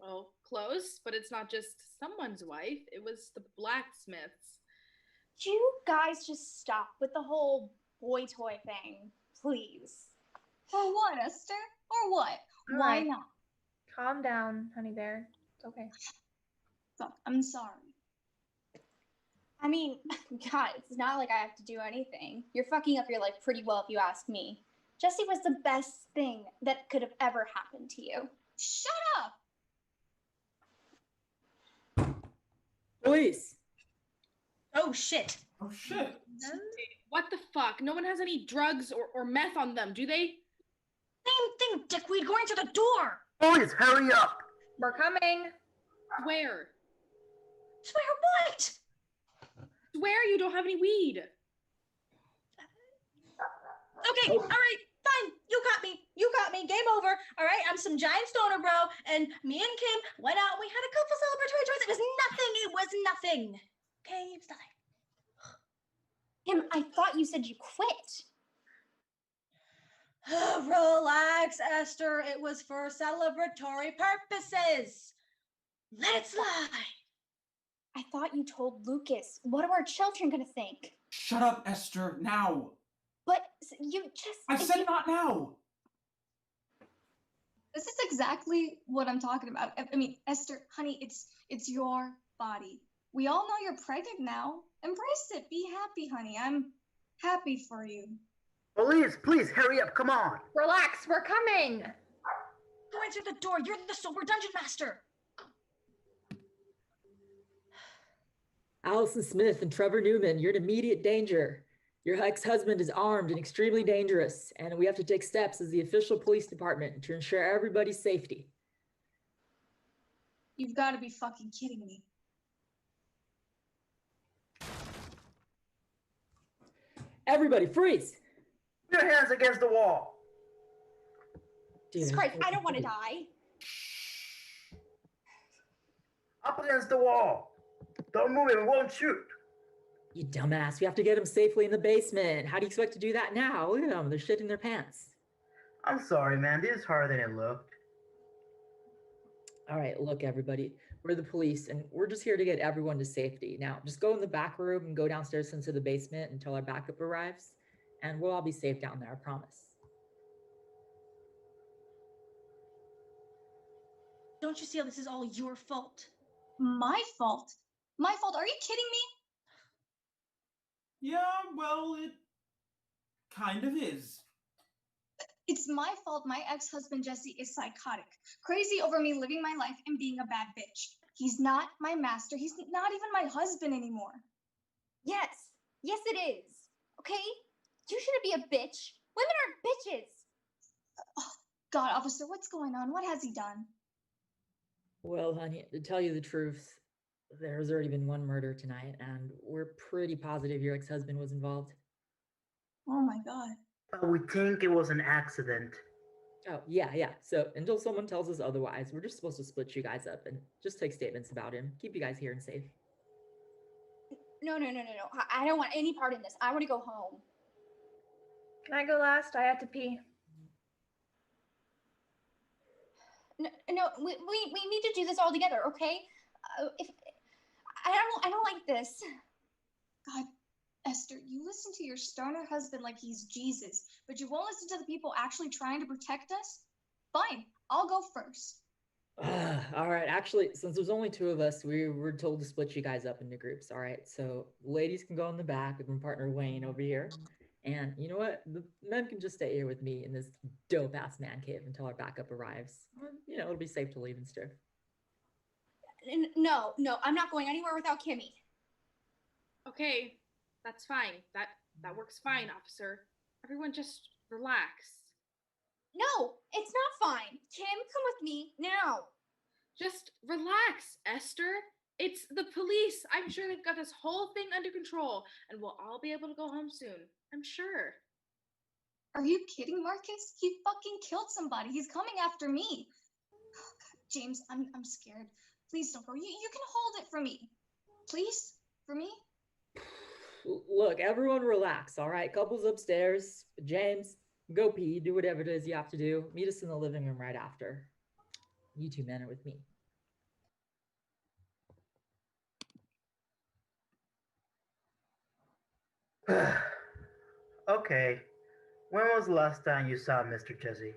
Well, close, but it's not just someone's wife. It was the blacksmith's. You guys just stop with the whole boy toy thing, please. For what, Esther? Or what? All Why right. not? Calm down, honey bear. It's okay. Look, I'm sorry. I mean, God, it's not like I have to do anything. You're fucking up your life pretty well if you ask me. Jesse was the best thing that could have ever happened to you. Shut up! Police. Oh, shit. Oh, shit. What the fuck? No one has any drugs or meth on them, do they? Same thing, dickweed, going to the door. Boys, hurry up. We're coming. Where? Swear what? Swear you don't have any weed. Okay, all right, fine. You got me. Game over. All right, I'm some giant stoner bro, and me and Kim went out and we had a couple celebratory joints. It was nothing. Okay, it was nothing. Kim, I thought you said you quit. Relax, Esther. It was for celebratory purposes. Let it slide. I thought you told Lucas. What are our children gonna think? Shut up, Esther, now. But you just... I said not now. This is exactly what I'm talking about. I mean, Esther, honey, it's your body. We all know you're pregnant now. Embrace it. Be happy, honey. I'm happy for you. Police, please hurry up. Come on. Relax, we're coming. You answer the door. You're the sober dungeon master. Allison Smith and Trevor Newman, you're in immediate danger. Your ex-husband is armed and extremely dangerous, and we have to take steps as the official police department to ensure everybody's safety. You've got to be fucking kidding me. Everybody freeze! Put your hands against the wall. Jesus Christ, I don't want to die. Up against the wall. Don't move it, we won't shoot. You dumbass, we have to get them safely in the basement. How do you expect to do that now? Look at them, they're shitting their pants. I'm sorry, man. This is harder than it looked. All right, look, everybody, we're the police, and we're just here to get everyone to safety. Now, just go in the back room and go downstairs into the basement until our backup arrives, and we'll all be safe down there, I promise. Don't you see how this is all your fault? My fault? My fault? Are you kidding me? Yeah, well, it kind of is. It's my fault my ex-husband Jesse is psychotic, crazy over me living my life and being a bad bitch. He's not my master. He's not even my husband anymore. Yes, it is. Okay? You shouldn't be a bitch. Women aren't bitches. Oh, God, officer, what's going on? What has he done? Well, honey, to tell you the truth, there's already been one murder tonight, and we're pretty positive your ex-husband was involved. Oh my God. We think it was an accident. Oh, yeah. So until someone tells us otherwise, we're just supposed to split you guys up and just take statements about him. Keep you guys here and safe. No. I don't want any part in this. I want to go home. Can I go last? I had to pee. No, we need to do this all together, okay? If I don't like this. God, Esther, you listen to your stoner husband like he's Jesus, but you won't listen to the people actually trying to protect us? Fine, I'll go first. All right, actually, since there's only two of us, we were told to split you guys up into groups. All right, so ladies can go in the back with my partner Wayne over here. And you know what? The men can just stay here with me in this dope-ass man cave until our backup arrives. You know, it'll be safe to leave and stuff. No, I'm not going anywhere without Kimmy. Okay, that's fine. That works fine, officer. Everyone just relax. No, it's not fine. Kim, come with me now. Just relax, Esther. It's the police. I'm sure they've got this whole thing under control, and we'll all be able to go home soon. I'm sure. Are you kidding, Marcus? He fucking killed somebody. He's coming after me. Oh, God, James, I'm scared. Please don't go. You can hold it for me. Please? For me? Look, everyone relax, all right? Couples upstairs. James, go pee. Do whatever it is you have to do. Meet us in the living room right after. You two men are with me. Okay. When was the last time you saw Mr. Jesse?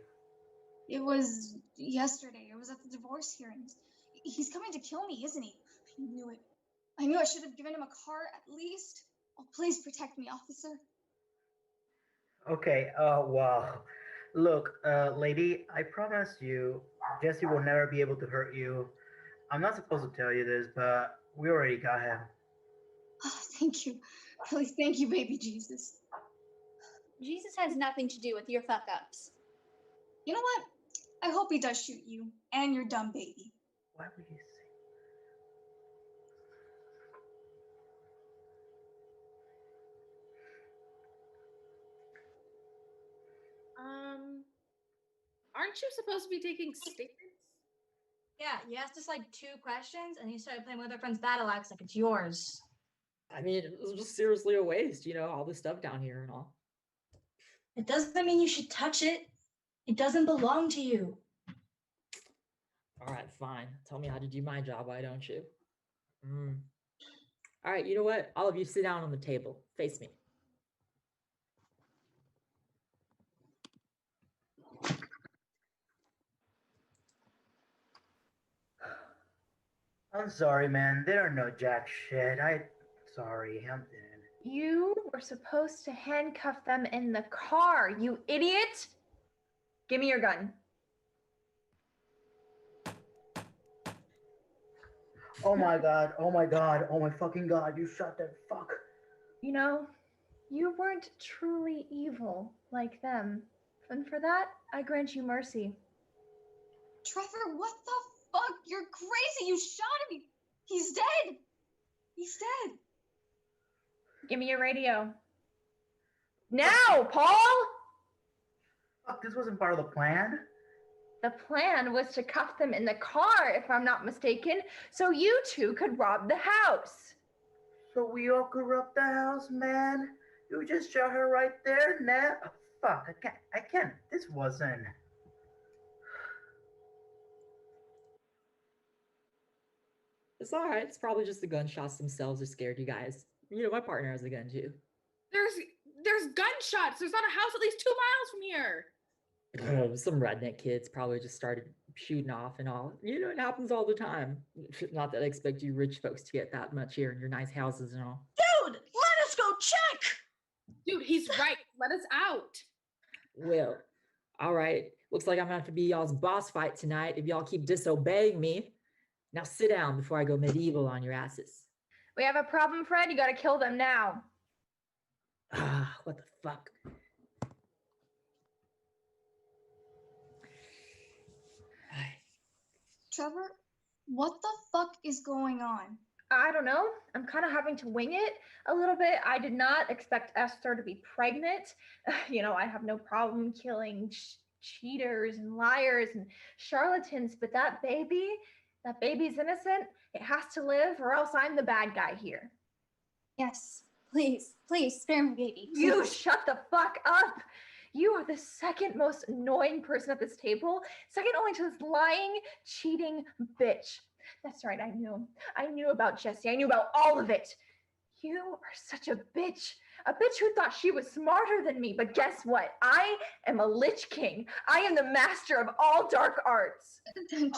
It was yesterday. It was at the divorce hearings. He's coming to kill me, isn't he? I knew it. I knew I should have given him a car at least. Oh, please protect me, officer. Okay, well, look, lady, I promise you, Jesse will never be able to hurt you. I'm not supposed to tell you this, but we already got him. Oh, thank you. Really, thank you, baby Jesus. Jesus has nothing to do with your fuck-ups. You know what? I hope he does shoot you and your dumb baby. Why would you say? Aren't you supposed to be taking statements? Yeah, you asked us like 2 questions and you started playing with our friend's battle axe like it's yours. I mean, it was just seriously a waste, you know, all this stuff down here and all. It doesn't mean you should touch it. It doesn't belong to you. All right, fine. Tell me how to do my job, why don't you? All right, you know what? All of you sit down on the table. Face me. I'm sorry, man. They don't know jack shit. Sorry, I'm dead. You were supposed to handcuff them in the car, you idiot! Give me your gun. Oh my god, oh my god, oh my fucking god, you shot that fuck. You know, you weren't truly evil like them. And for that, I grant you mercy. Trevor, what the fuck? You're crazy! You shot him! He's dead! He's dead! Give me your radio. Now, Paul! Fuck, this wasn't part of the plan. The plan was to cuff them in the car, if I'm not mistaken, so you two could rob the house. So we all could rob the house, man? You just shot her right there, now? Oh, fuck, I can't, this wasn't... It's alright, it's probably just the gunshots themselves that scared you guys. You know, my partner has a gun too. There's gunshots. There's not a house at least 2 miles from here. Some redneck kids probably just started shooting off and all. You know, it happens all the time. Not that I expect you rich folks to get that much here in your nice houses and all. Dude, let us go check! Dude, he's right. Let us out. Well, all right. Looks like I'm gonna have to be y'all's boss fight tonight if y'all keep disobeying me. Now sit down before I go medieval on your asses. We have a problem, Fred. You gotta kill them now. Ah, what the fuck? Trevor, what the fuck is going on? I don't know. I'm kind of having to wing it a little bit. I did not expect Esther to be pregnant. You know, I have no problem killing cheaters and liars and charlatans, but that baby's innocent. It has to live, or else I'm the bad guy here. Yes, please, please, spare me, baby. Please. You shut the fuck up. You are the second most annoying person at this table, second only to this lying, cheating bitch. That's right, I knew about Jessie. I knew about all of it. You are such a bitch who thought she was smarter than me. But guess what? I am a Lich King. I am the master of all dark arts.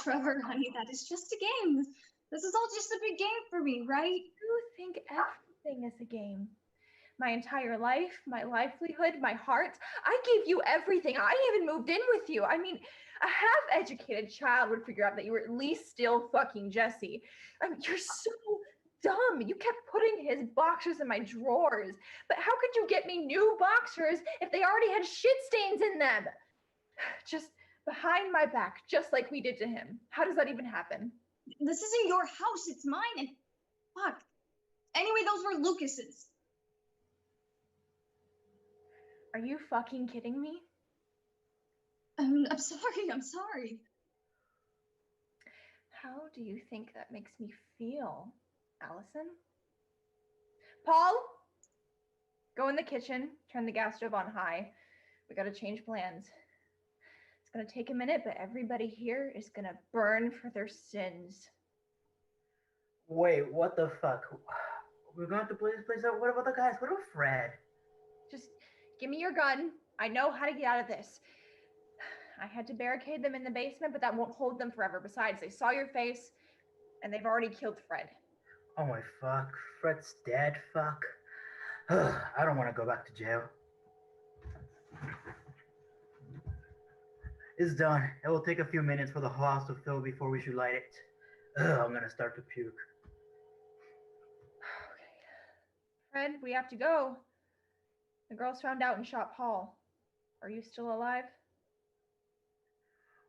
Trevor, honey, that is just a game. This is all just a big game for me, right? You think everything is a game. My entire life, my livelihood, my heart. I gave you everything. I even moved in with you. I mean, a half-educated child would figure out that you were at least still fucking Jessie. I mean, you're so dumb. You kept putting his boxers in my drawers. But how could you get me new boxers if they already had shit stains in them? Just behind my back, just like we did to him. How does that even happen? This isn't your house, it's mine, and fuck. Anyway, those were Lucas's. Are you fucking kidding me? I'm sorry. How do you think that makes me feel, Allison? Paul, go in the kitchen, turn the gas stove on high. We gotta change plans. It's gonna take a minute, but everybody here is gonna burn for their sins. Wait, what the fuck? We're going to play this place out. What about the guys? What about Fred? Just give me your gun. I know how to get out of this. I had to barricade them in the basement, but that won't hold them forever. Besides, they saw your face, and they've already killed Fred. Oh my fuck. Fred's dead, fuck. I don't want to go back to jail. It's done. It will take a few minutes for the house to fill before we should light it. I'm gonna start to puke. Fred, we have to go. The girls found out and shot Paul. Are you still alive?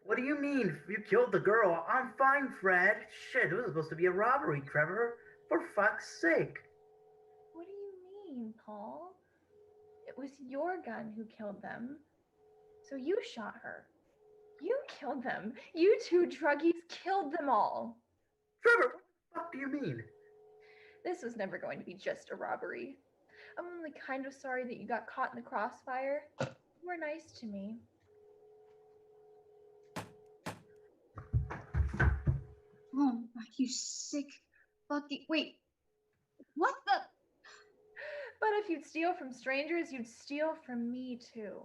What do you mean? You killed the girl. I'm fine, Fred. Shit, it was supposed to be a robbery, Trevor. For fuck's sake. What do you mean, Paul? It was your gun who killed them. So you shot her. You killed them. You two druggies killed them all. Trevor, what the fuck do you mean? This was never going to be just a robbery. I'm only kind of sorry that you got caught in the crossfire. You were nice to me. Oh, you sick fucking... Wait, what the... But if you'd steal from strangers, you'd steal from me too.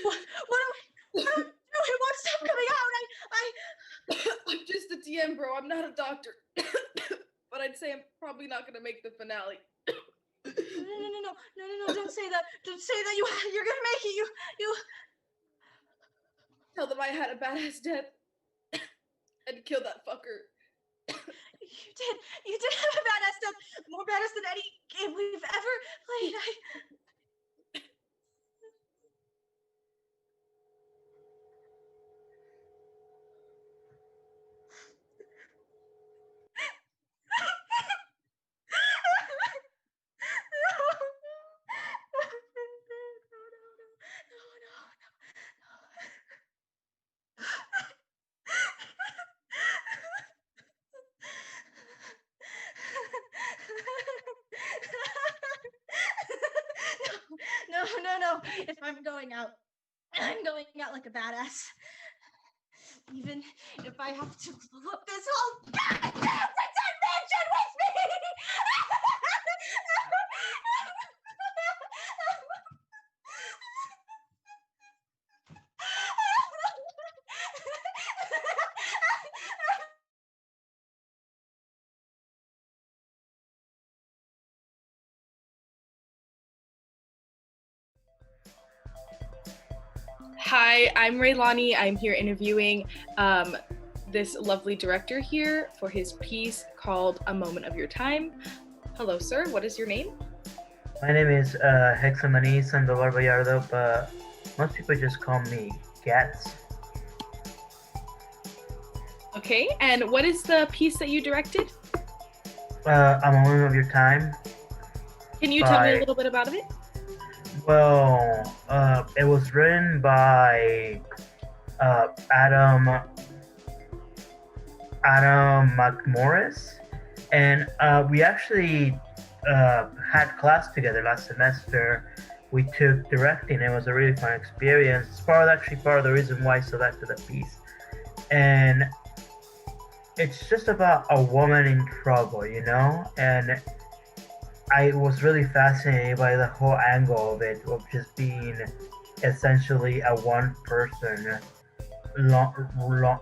What am I doing? What's stuff coming out? I'm just a DM, bro. I'm not a doctor. But I'd say I'm probably not gonna make the finale. No, Don't say that. Don't say that. You're gonna make it. You. Tell them I had a badass death and kill that fucker. You did have a badass death. More badass than any game we've ever played. No. If I'm going out like a badass. Even if I have to blow up this whole goddamn pretend mansion with me! Hi, I'm Raylani. I'm here interviewing this lovely director here for his piece called A Moment of Your Time. Hello, sir. What is your name? My name is Hexamanis Sandoval Vallardo, but most people just call me Gats. Okay, and what is the piece that you directed? A Moment of Your Time. Can you tell me a little bit about it? Well, it was written by Adam McMorris, and we actually had class together last semester. We took directing. It was a really fun experience. It's part of the reason why I selected the piece. And it's just about a woman in trouble, you know? And I was really fascinated by the whole angle of it, of just being essentially a one-person long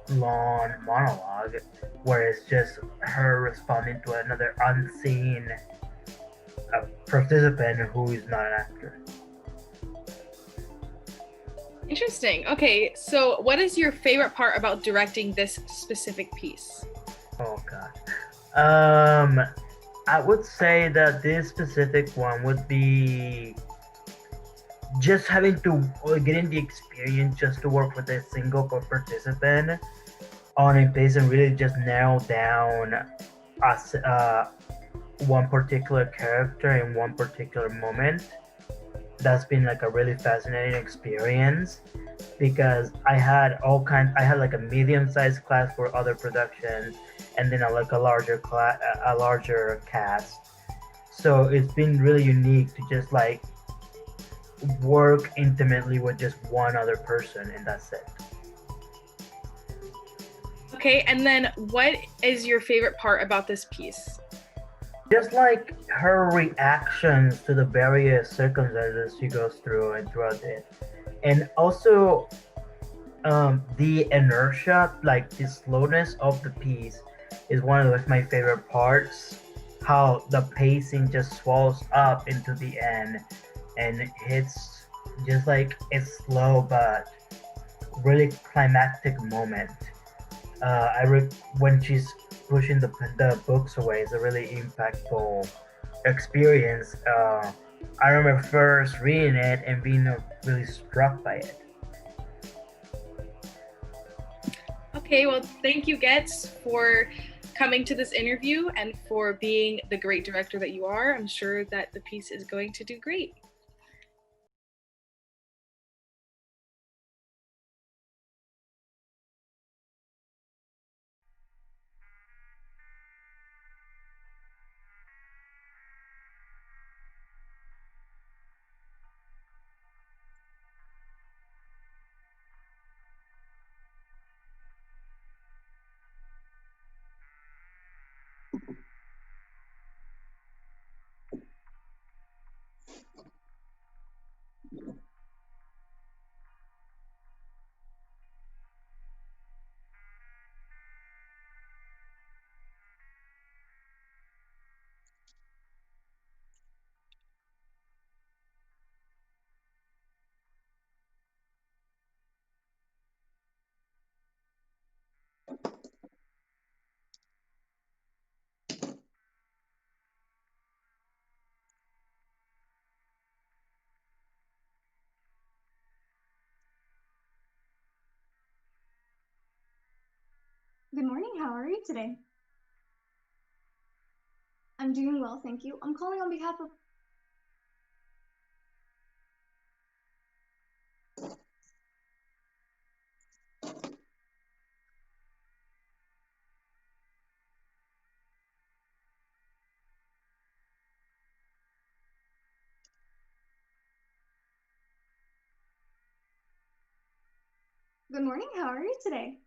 monologue, where it's just her responding to another unseen participant who is not an actor. Interesting. Okay, so what is your favorite part about directing this specific piece? Oh god. I would say that this specific one would be just having to getting the experience just to work with a single participant on a piece and really just narrow down one particular character in one particular moment. That's been like a really fascinating experience, because I had like a medium-sized class for other productions, and then a larger cast. So it's been really unique to just like work intimately with just one other person, and that's it. Okay, and then what is your favorite part about this piece? Just like her reactions to the various circumstances she goes through and throughout it. And also the inertia, like the slowness of the piece is one of my favorite parts. How the pacing just swells up into the end and hits just like a slow but really climactic moment. When she's pushing the books away, is a really impactful experience. I remember first reading it and being really struck by it. Okay, well, thank you, Getz, for coming to this interview and for being the great director that you are. I'm sure that the piece is going to do great. Good morning. How are you today? I'm doing well, thank you. I'm calling on behalf of... Good morning. How are you today?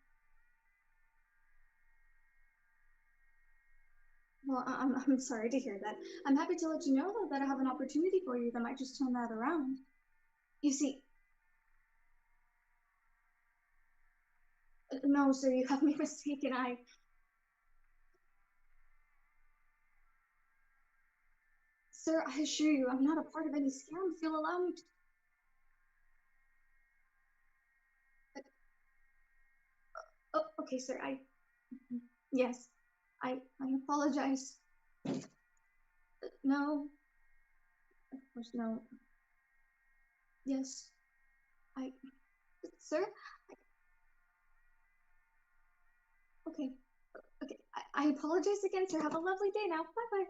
Well, I'm sorry to hear that. I'm happy to let you know, though, that I have an opportunity for you that might just turn that around. You see... No, sir, you have me mistaken. Sir, I assure you, I'm not a part of any scam. If you'll allow me to... Oh, okay, sir, Yes, I apologize. No. Of course, no. Yes. Sir? Okay. Okay, I apologize again, sir. Have a lovely day now. Bye-bye.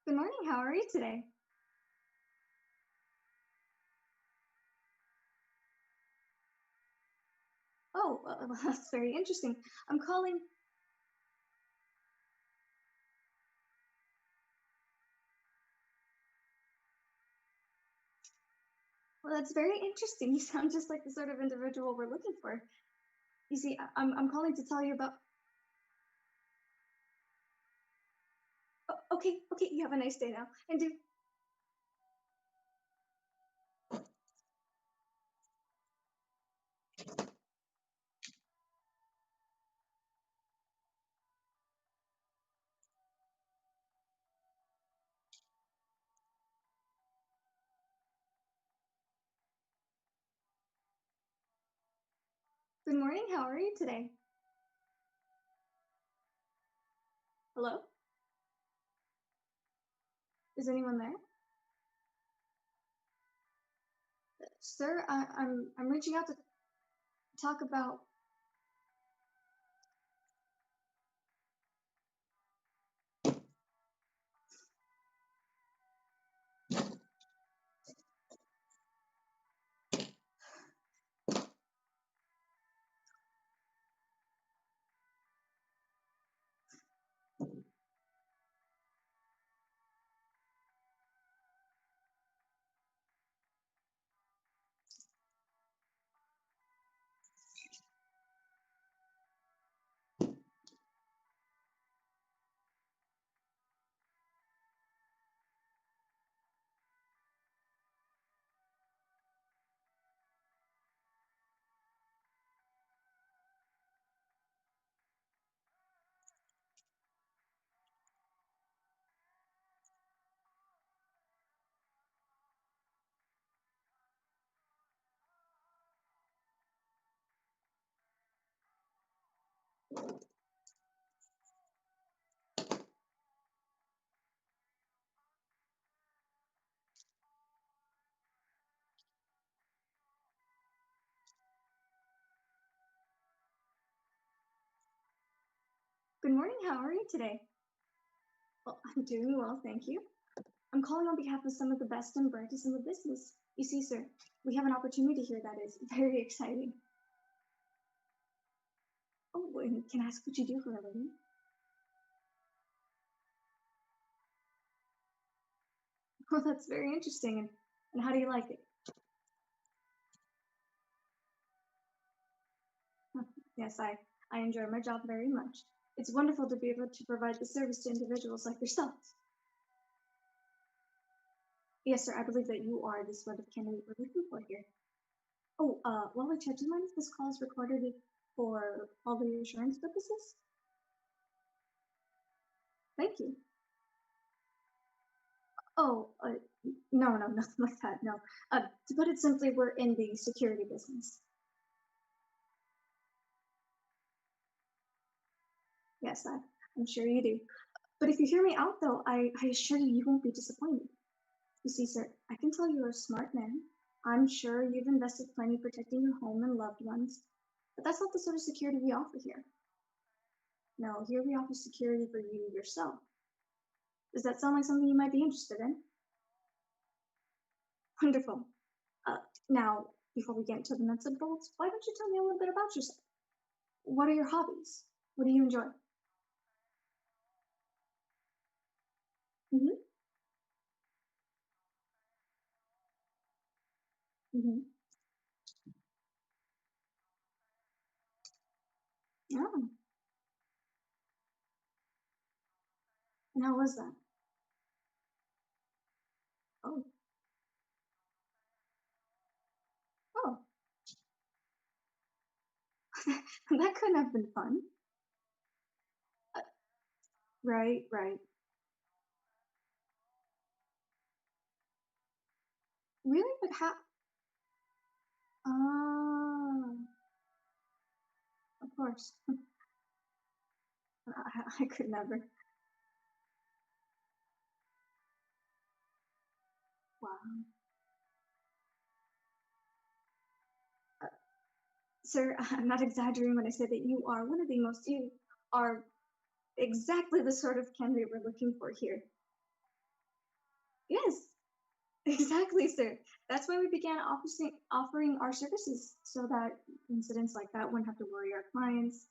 Good morning. How are you today? Oh, well, that's very interesting. I'm calling... Well, that's very interesting. You sound just like the sort of individual we're looking for. You see, I'm calling to tell you about... Oh, okay, you have a nice day now. And do... Good morning. How are you today? Hello? Is anyone there? Sir, I'm reaching out to talk about... Good morning. How are you today? Well, I'm doing well, thank you. I'm calling on behalf of some of the best and brightest in the business. You see, sir, we have an opportunity here that is very exciting. Oh, and can I ask what you do for a living? Oh, that's very interesting. And how do you like it? Yes, I enjoy my job very much. It's wonderful to be able to provide the service to individuals like yourselves. Yes, sir, I believe that you are the sort of candidate we're looking for here. Oh, while I check, do you mind if this call is recorded for all the insurance purposes? Thank you. Oh, no, nothing like that, no. To put it simply, we're in the security business. Yes, I'm sure you do. But if you hear me out, though, I assure you, you won't be disappointed. You see, sir, I can tell you're a smart man. I'm sure you've invested plenty protecting your home and loved ones. But that's not the sort of security we offer here. No, here we offer security for you yourself. Does that sound like something you might be interested in? Wonderful. Now, before we get into the nuts and bolts, why don't you tell me a little bit about yourself? What are your hobbies? What do you enjoy? Mm-hmm. Mm-hmm. Yeah. And how was that? Oh. Oh. That couldn't have been fun. Right. Really? But how? Oh, of course. I could never. Wow. Sir, I'm not exaggerating when I say that you are exactly the sort of candidate we're looking for here. Yes, exactly, sir. That's why we began offering our services, so that incidents like that wouldn't have to worry our clients,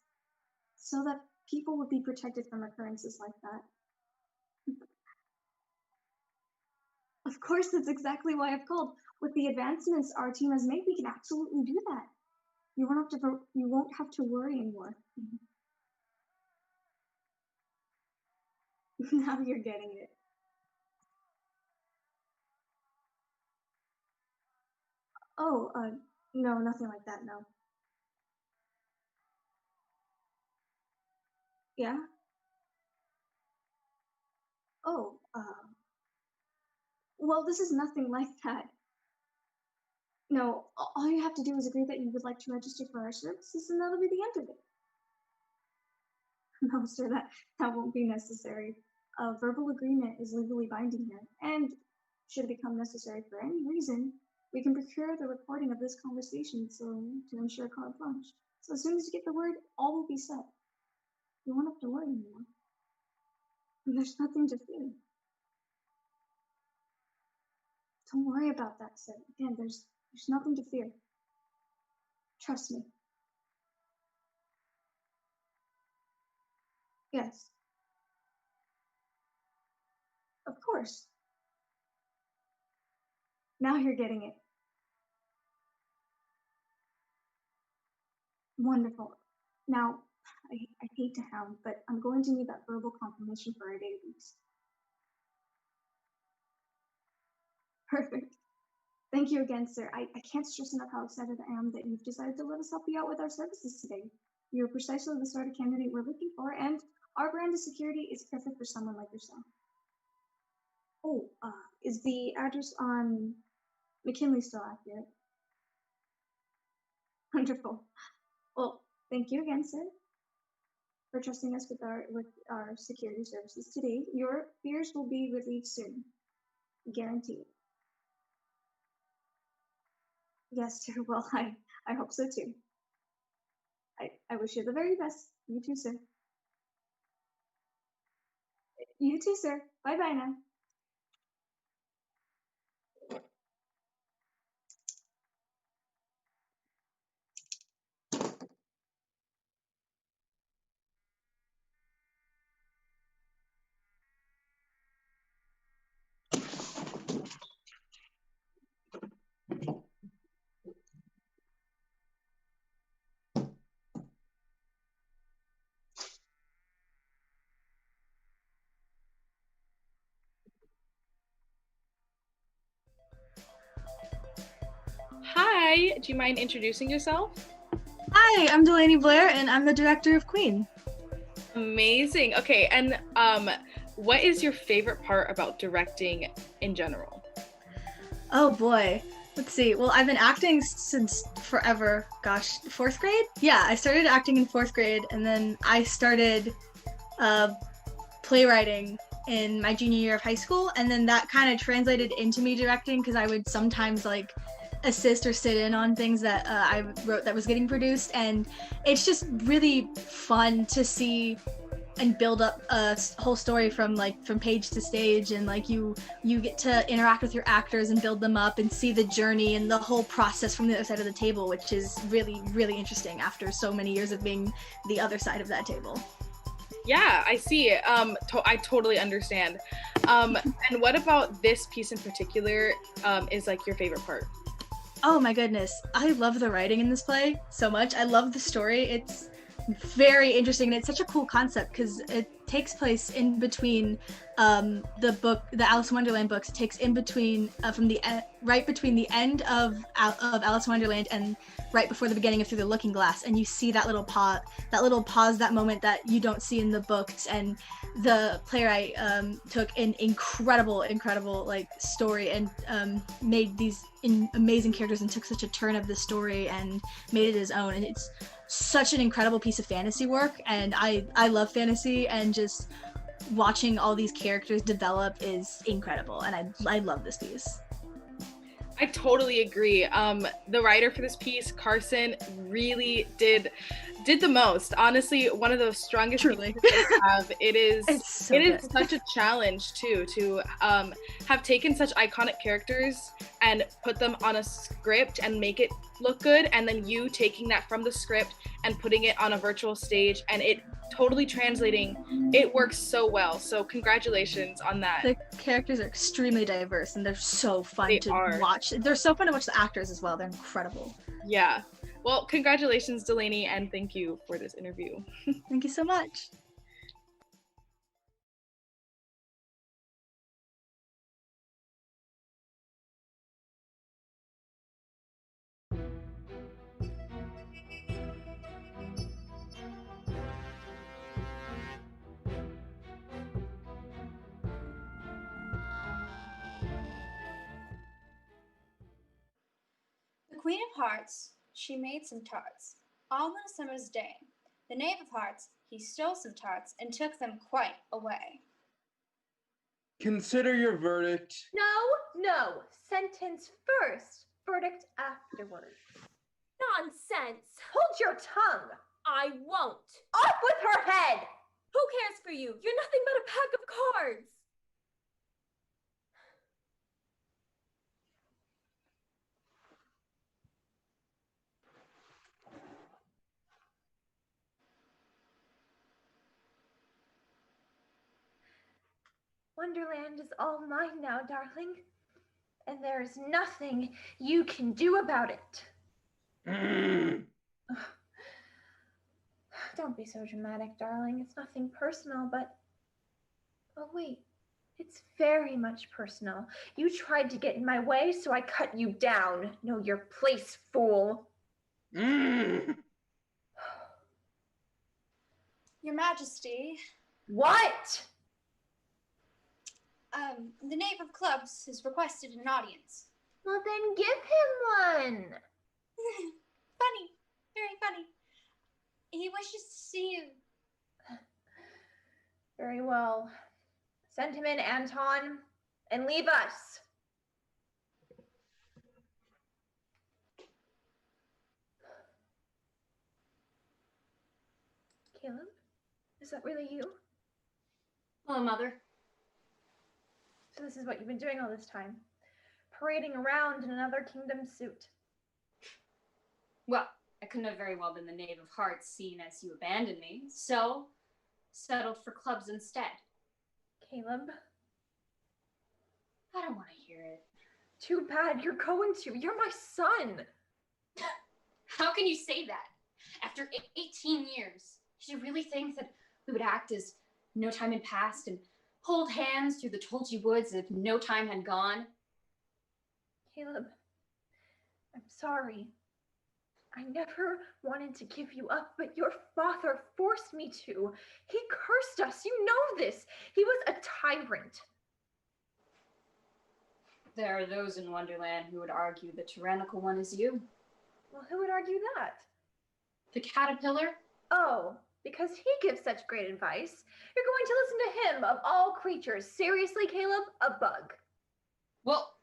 so that people would be protected from occurrences like that. Of course, that's exactly why I've called. With the advancements our team has made, we can absolutely do that. You won't have to worry anymore. Now you're getting it. Oh, no, nothing like that, no. Yeah? Oh, well, this is nothing like that. No, all you have to do is agree that you would like to register for our services, and that'll be the end of it. No, sir, that won't be necessary. A verbal agreement is legally binding here, and should it become necessary for any reason, we can procure the recording of this conversation to ensure carte blanche. So as soon as you get the word, all will be set. You won't have to worry anymore. There's nothing to fear. Don't worry about that, sir. Again, there's nothing to fear. Trust me. Yes. Of course. Now you're getting it. Wonderful. Now, I hate to hound, but I'm going to need that verbal confirmation for our database. Perfect. Thank you again, sir. I can't stress enough how excited I am that you've decided to let us help you out with our services today. You're precisely the sort of candidate we're looking for, and our brand of security is perfect for someone like yourself. Oh, is the address on McKinley still accurate? Wonderful. Well, thank you again, sir, for trusting us with our security services today. Your fears will be relieved soon. Guaranteed. Yes, sir. Well, I hope so too. I wish you the very best. You too, sir. You too, sir. Bye-bye now. Hi, do you mind introducing yourself? Hi, I'm Delaney Blair, and I'm the director of Queen. Amazing. Okay, and what is your favorite part about directing in general? Oh boy. Let's see. Well, I've been acting since forever. Gosh, 4th grade? Yeah, I started acting in 4th grade, and then I started playwriting in my junior year of high school, and then that kind of translated into me directing because I would sometimes like assist or sit in on things that I wrote that was getting produced, and it's just really fun to see and build up a whole story from page to stage, and like you get to interact with your actors and build them up and see the journey and the whole process from the other side of the table, which is really, really interesting after so many years of being the other side of that table. Yeah, I see. I totally understand. And what about this piece in particular is like your favorite part? Oh my goodness, I love the writing in this play so much. I love the story. It's very interesting, and it's such a cool concept because it takes place in between the Alice in Wonderland books. It takes in between right between the end of Alice in Wonderland and right before the beginning of Through the Looking Glass, and you see that little pause, that moment that you don't see in the books. And the playwright took an incredible like story and made these amazing characters and took such a turn of the story and made it his own, and it's such an incredible piece of fantasy work. And I love fantasy, and just watching all these characters develop is incredible, and I love this piece. I totally agree. The writer for this piece, Karson, really did the most. Honestly, one of the strongest pieces I have. It is such a challenge too to have taken such iconic characters and put them on a script and make it look good, and then you taking that from the script and putting it on a virtual stage and it totally translating. It works so well. So congratulations on that. The characters are extremely diverse, and they're so fun to watch. They're so fun to watch the actors as well. They're incredible. Yeah. Well, congratulations, Delaney, and thank you for this interview. Thank you so much. The Queen of Hearts, she made some tarts, all on a summer's day. The Knave of Hearts, he stole some tarts and took them quite away. Consider your verdict. No. Sentence first, verdict afterwards. Nonsense. Hold your tongue. I won't. Off with her head. Who cares for you? You're nothing but a pack of cards. Wonderland is all mine now, darling. And there is nothing you can do about it. Don't be so dramatic, darling. It's nothing personal, but... Oh, wait. It's very much personal. You tried to get in my way, so I cut you down. Know your place, fool. Your Majesty. What? The Knave of Clubs has requested an audience. Well, then give him one. Funny. Very funny. He wishes to see you. Very well. Send him in, Anton, and leave us. Caleb? Is that really you? Hello, Mother. So this is what you've been doing all this time? Parading around in another kingdom suit. Well, I couldn't have very well been the Knave of Hearts, seeing as you abandoned me, so settled for clubs instead. Caleb? I don't want to hear it. Too bad, you're going to. You're my son. How can you say that? After 18 years, did you really think that we would act as no time had passed and hold hands through the Tulgey woods as if no time had gone? Caleb, I'm sorry. I never wanted to give you up, but your father forced me to. He cursed us. You know this. He was a tyrant. There are those in Wonderland who would argue the tyrannical one is you. Well, who would argue that? The caterpillar? Oh, because he gives such great advice. You're going to listen to him, of all creatures. Seriously, Caleb, a bug. Well,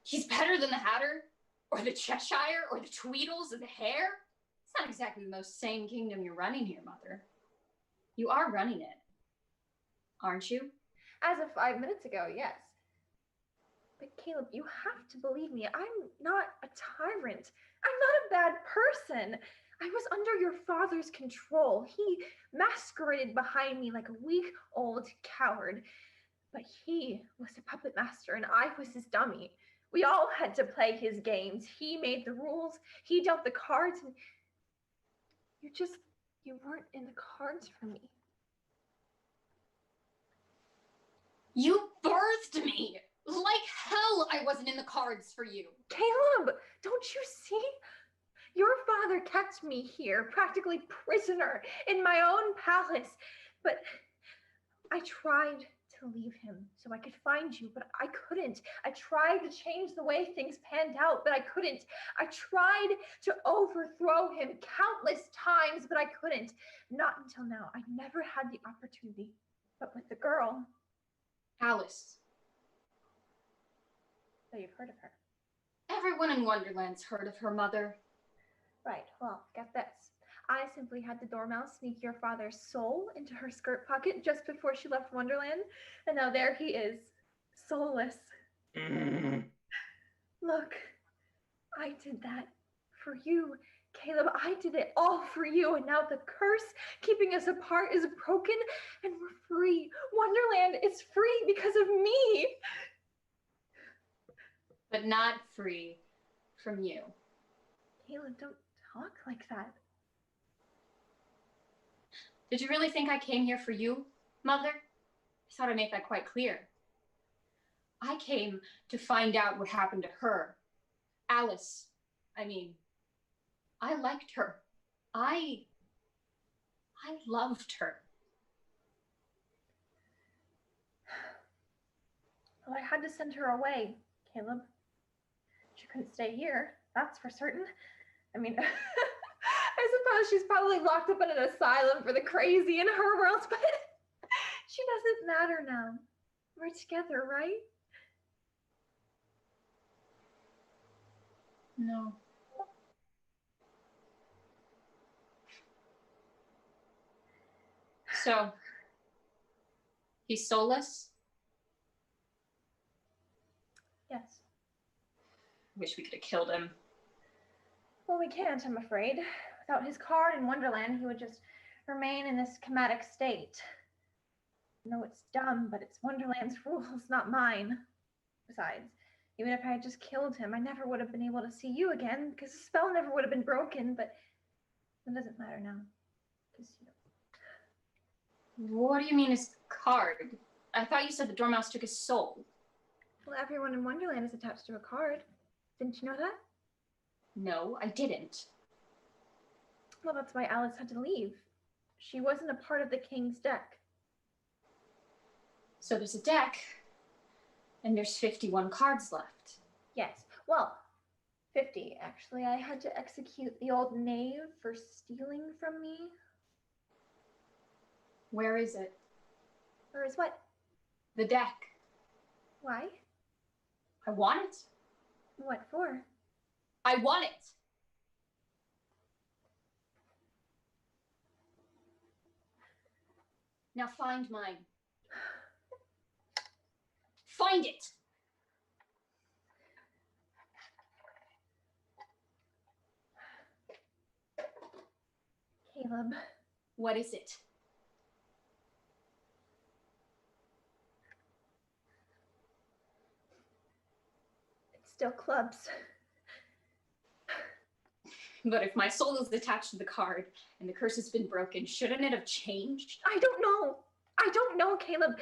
he's better than the Hatter, or the Cheshire, or the Tweedles, or the Hare. It's not exactly the most sane kingdom you're running here, Mother. You are running it, aren't you? As of 5 minutes ago, yes. But Caleb, you have to believe me. I'm not a tyrant. I'm not a bad person. I was under your father's control. He masqueraded behind me like a weak-old coward. But he was a puppet master, and I was his dummy. We all had to play his games. He made the rules. He dealt the cards, and you weren't in the cards for me. You birthed me! Like hell I wasn't in the cards for you. Caleb, don't you see? Your father kept me here, practically prisoner, in my own palace. But I tried to leave him so I could find you, but I couldn't. I tried to change the way things panned out, but I couldn't. I tried to overthrow him countless times, but I couldn't. Not until now. I never had the opportunity. But with the girl... Alice. So you've heard of her. Everyone in Wonderland's heard of her, Mother. Right, well, get this. I simply had the dormouse sneak your father's soul into her skirt pocket just before she left Wonderland, and now there he is, soulless. Look, I did that for you, Caleb. I did it all for you, and now the curse keeping us apart is broken, and we're free. Wonderland is free because of me. But not free from you. Caleb, don't talk like that. Did you really think I came here for you, Mother? I thought I made that quite clear. I came to find out what happened to her. Alice. I liked her. I loved her. Well, I had to send her away, Caleb. She couldn't stay here, that's for certain. I suppose she's probably locked up in an asylum for the crazy in her world, but she doesn't matter now. We're together, right? No. So, he's soulless? Yes. Wish we could have killed him. Well, we can't, I'm afraid. Without his card in Wonderland, he would just remain in this chematic state. I know it's dumb, but it's Wonderland's rules, not mine. Besides, even if I had just killed him, I never would have been able to see you again, because the spell never would have been broken, but it doesn't matter now. Because, What do you mean his card? I thought you said the dormouse took his soul. Well, everyone in Wonderland is attached to a card. Didn't you know that? No, I didn't. Well, that's why Alice had to leave. She wasn't a part of the king's deck. So there's a deck, and there's 51 cards left. Yes. Well, 50, actually. I had to execute the old knave for stealing from me. Where is it? Where is what? The deck. Why? I want it. What for? I want it. Now find mine. Find it. Caleb. What is it? It's still clubs. But if my soul is attached to the card and the curse has been broken, shouldn't it have changed? I don't know. I don't know, Caleb.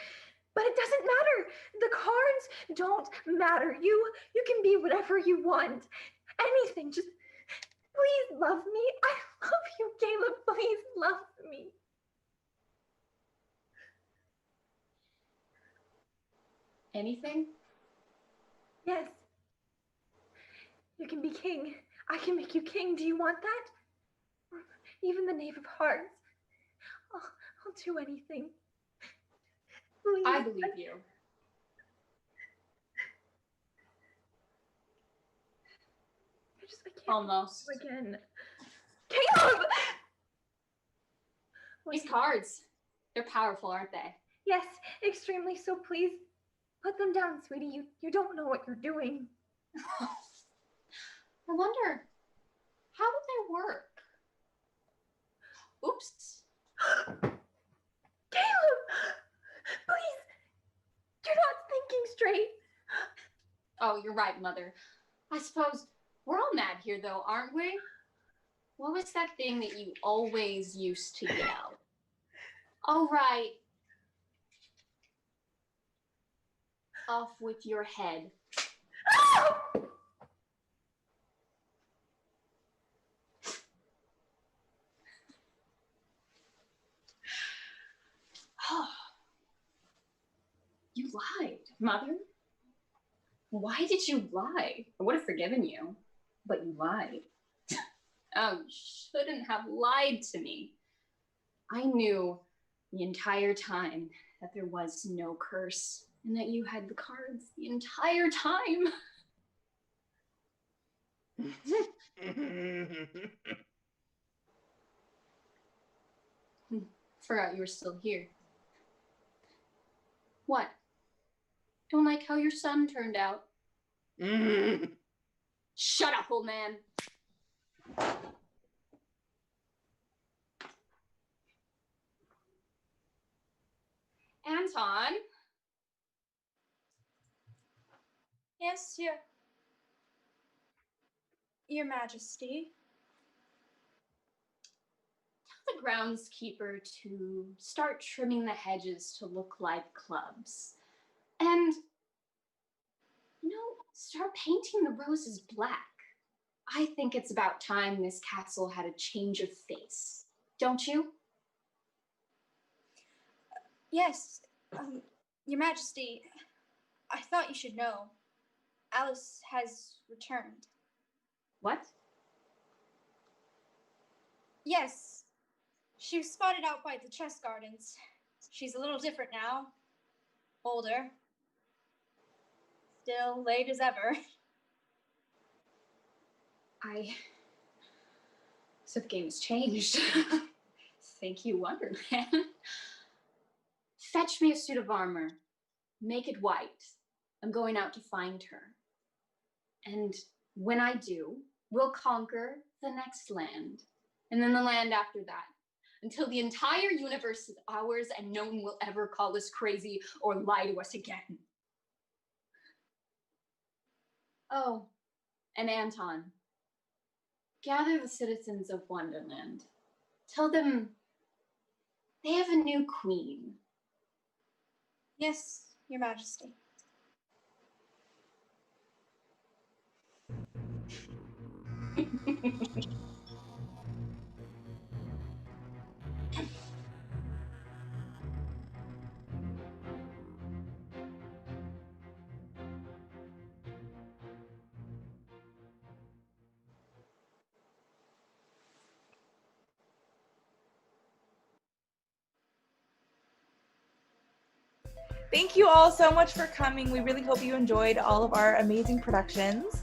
But it doesn't matter. The cards don't matter. You can be whatever you want. Anything. Just Please love me. I love you, Caleb. Please love me. Anything? Yes. You can be king. I can make you king. Do you want that? Or even the Knave of Hearts. I'll do anything. Please. I believe you. I can't Almost. again. Caleb! These cards, they're powerful, aren't they? Yes, extremely. So please put them down, sweetie. You don't know what you're doing. I wonder, how would they work? Oops. Caleb! Please! You're not thinking straight. Oh, you're right, Mother. I suppose we're all mad here, though, aren't we? What was that thing that you always used to yell? All right. Off with your head. You lied, Mother. Why did you lie? I would have forgiven you, but you lied. Oh, you shouldn't have lied to me. I knew the entire time that there was no curse and that you had the cards the entire time. Forgot you were still here. What? Don't like how your son turned out? Shut up, old man. Anton? Yes, Your Majesty. Tell the groundskeeper to start trimming the hedges to look like clubs. And, start painting the roses black. I think it's about time this castle had a change of face. Don't you? Yes, Your Majesty. I thought you should know. Alice has returned. What? Yes. She was spotted out by the chess gardens. She's a little different now. Older. Still late as ever. So the game has changed. Thank you, Wonderland. Fetch me a suit of armor. Make it white. I'm going out to find her. And when I do, we'll conquer the next land. And then the land after that. Until the entire universe is ours and no one will ever call us crazy or lie to us again. Oh, and Anton. Gather the citizens of Wonderland. Tell them they have a new queen. Yes, Your Majesty. Thank you all so much for coming. We really hope you enjoyed all of our amazing productions.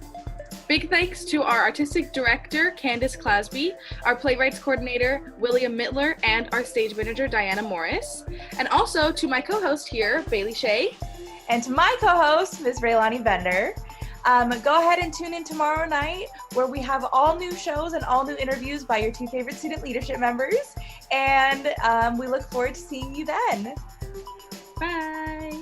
Big thanks to our artistic director, Candice Clasby, our playwrights coordinator, William Mittler, and our stage manager, Diana Morris. And also to my co-host here, Bailey Shea. And to my co-host, Ms. Raylani Bender. Go ahead and tune in tomorrow night where we have all new shows and all new interviews by your two favorite student leadership members. And we look forward to seeing you then. Bye.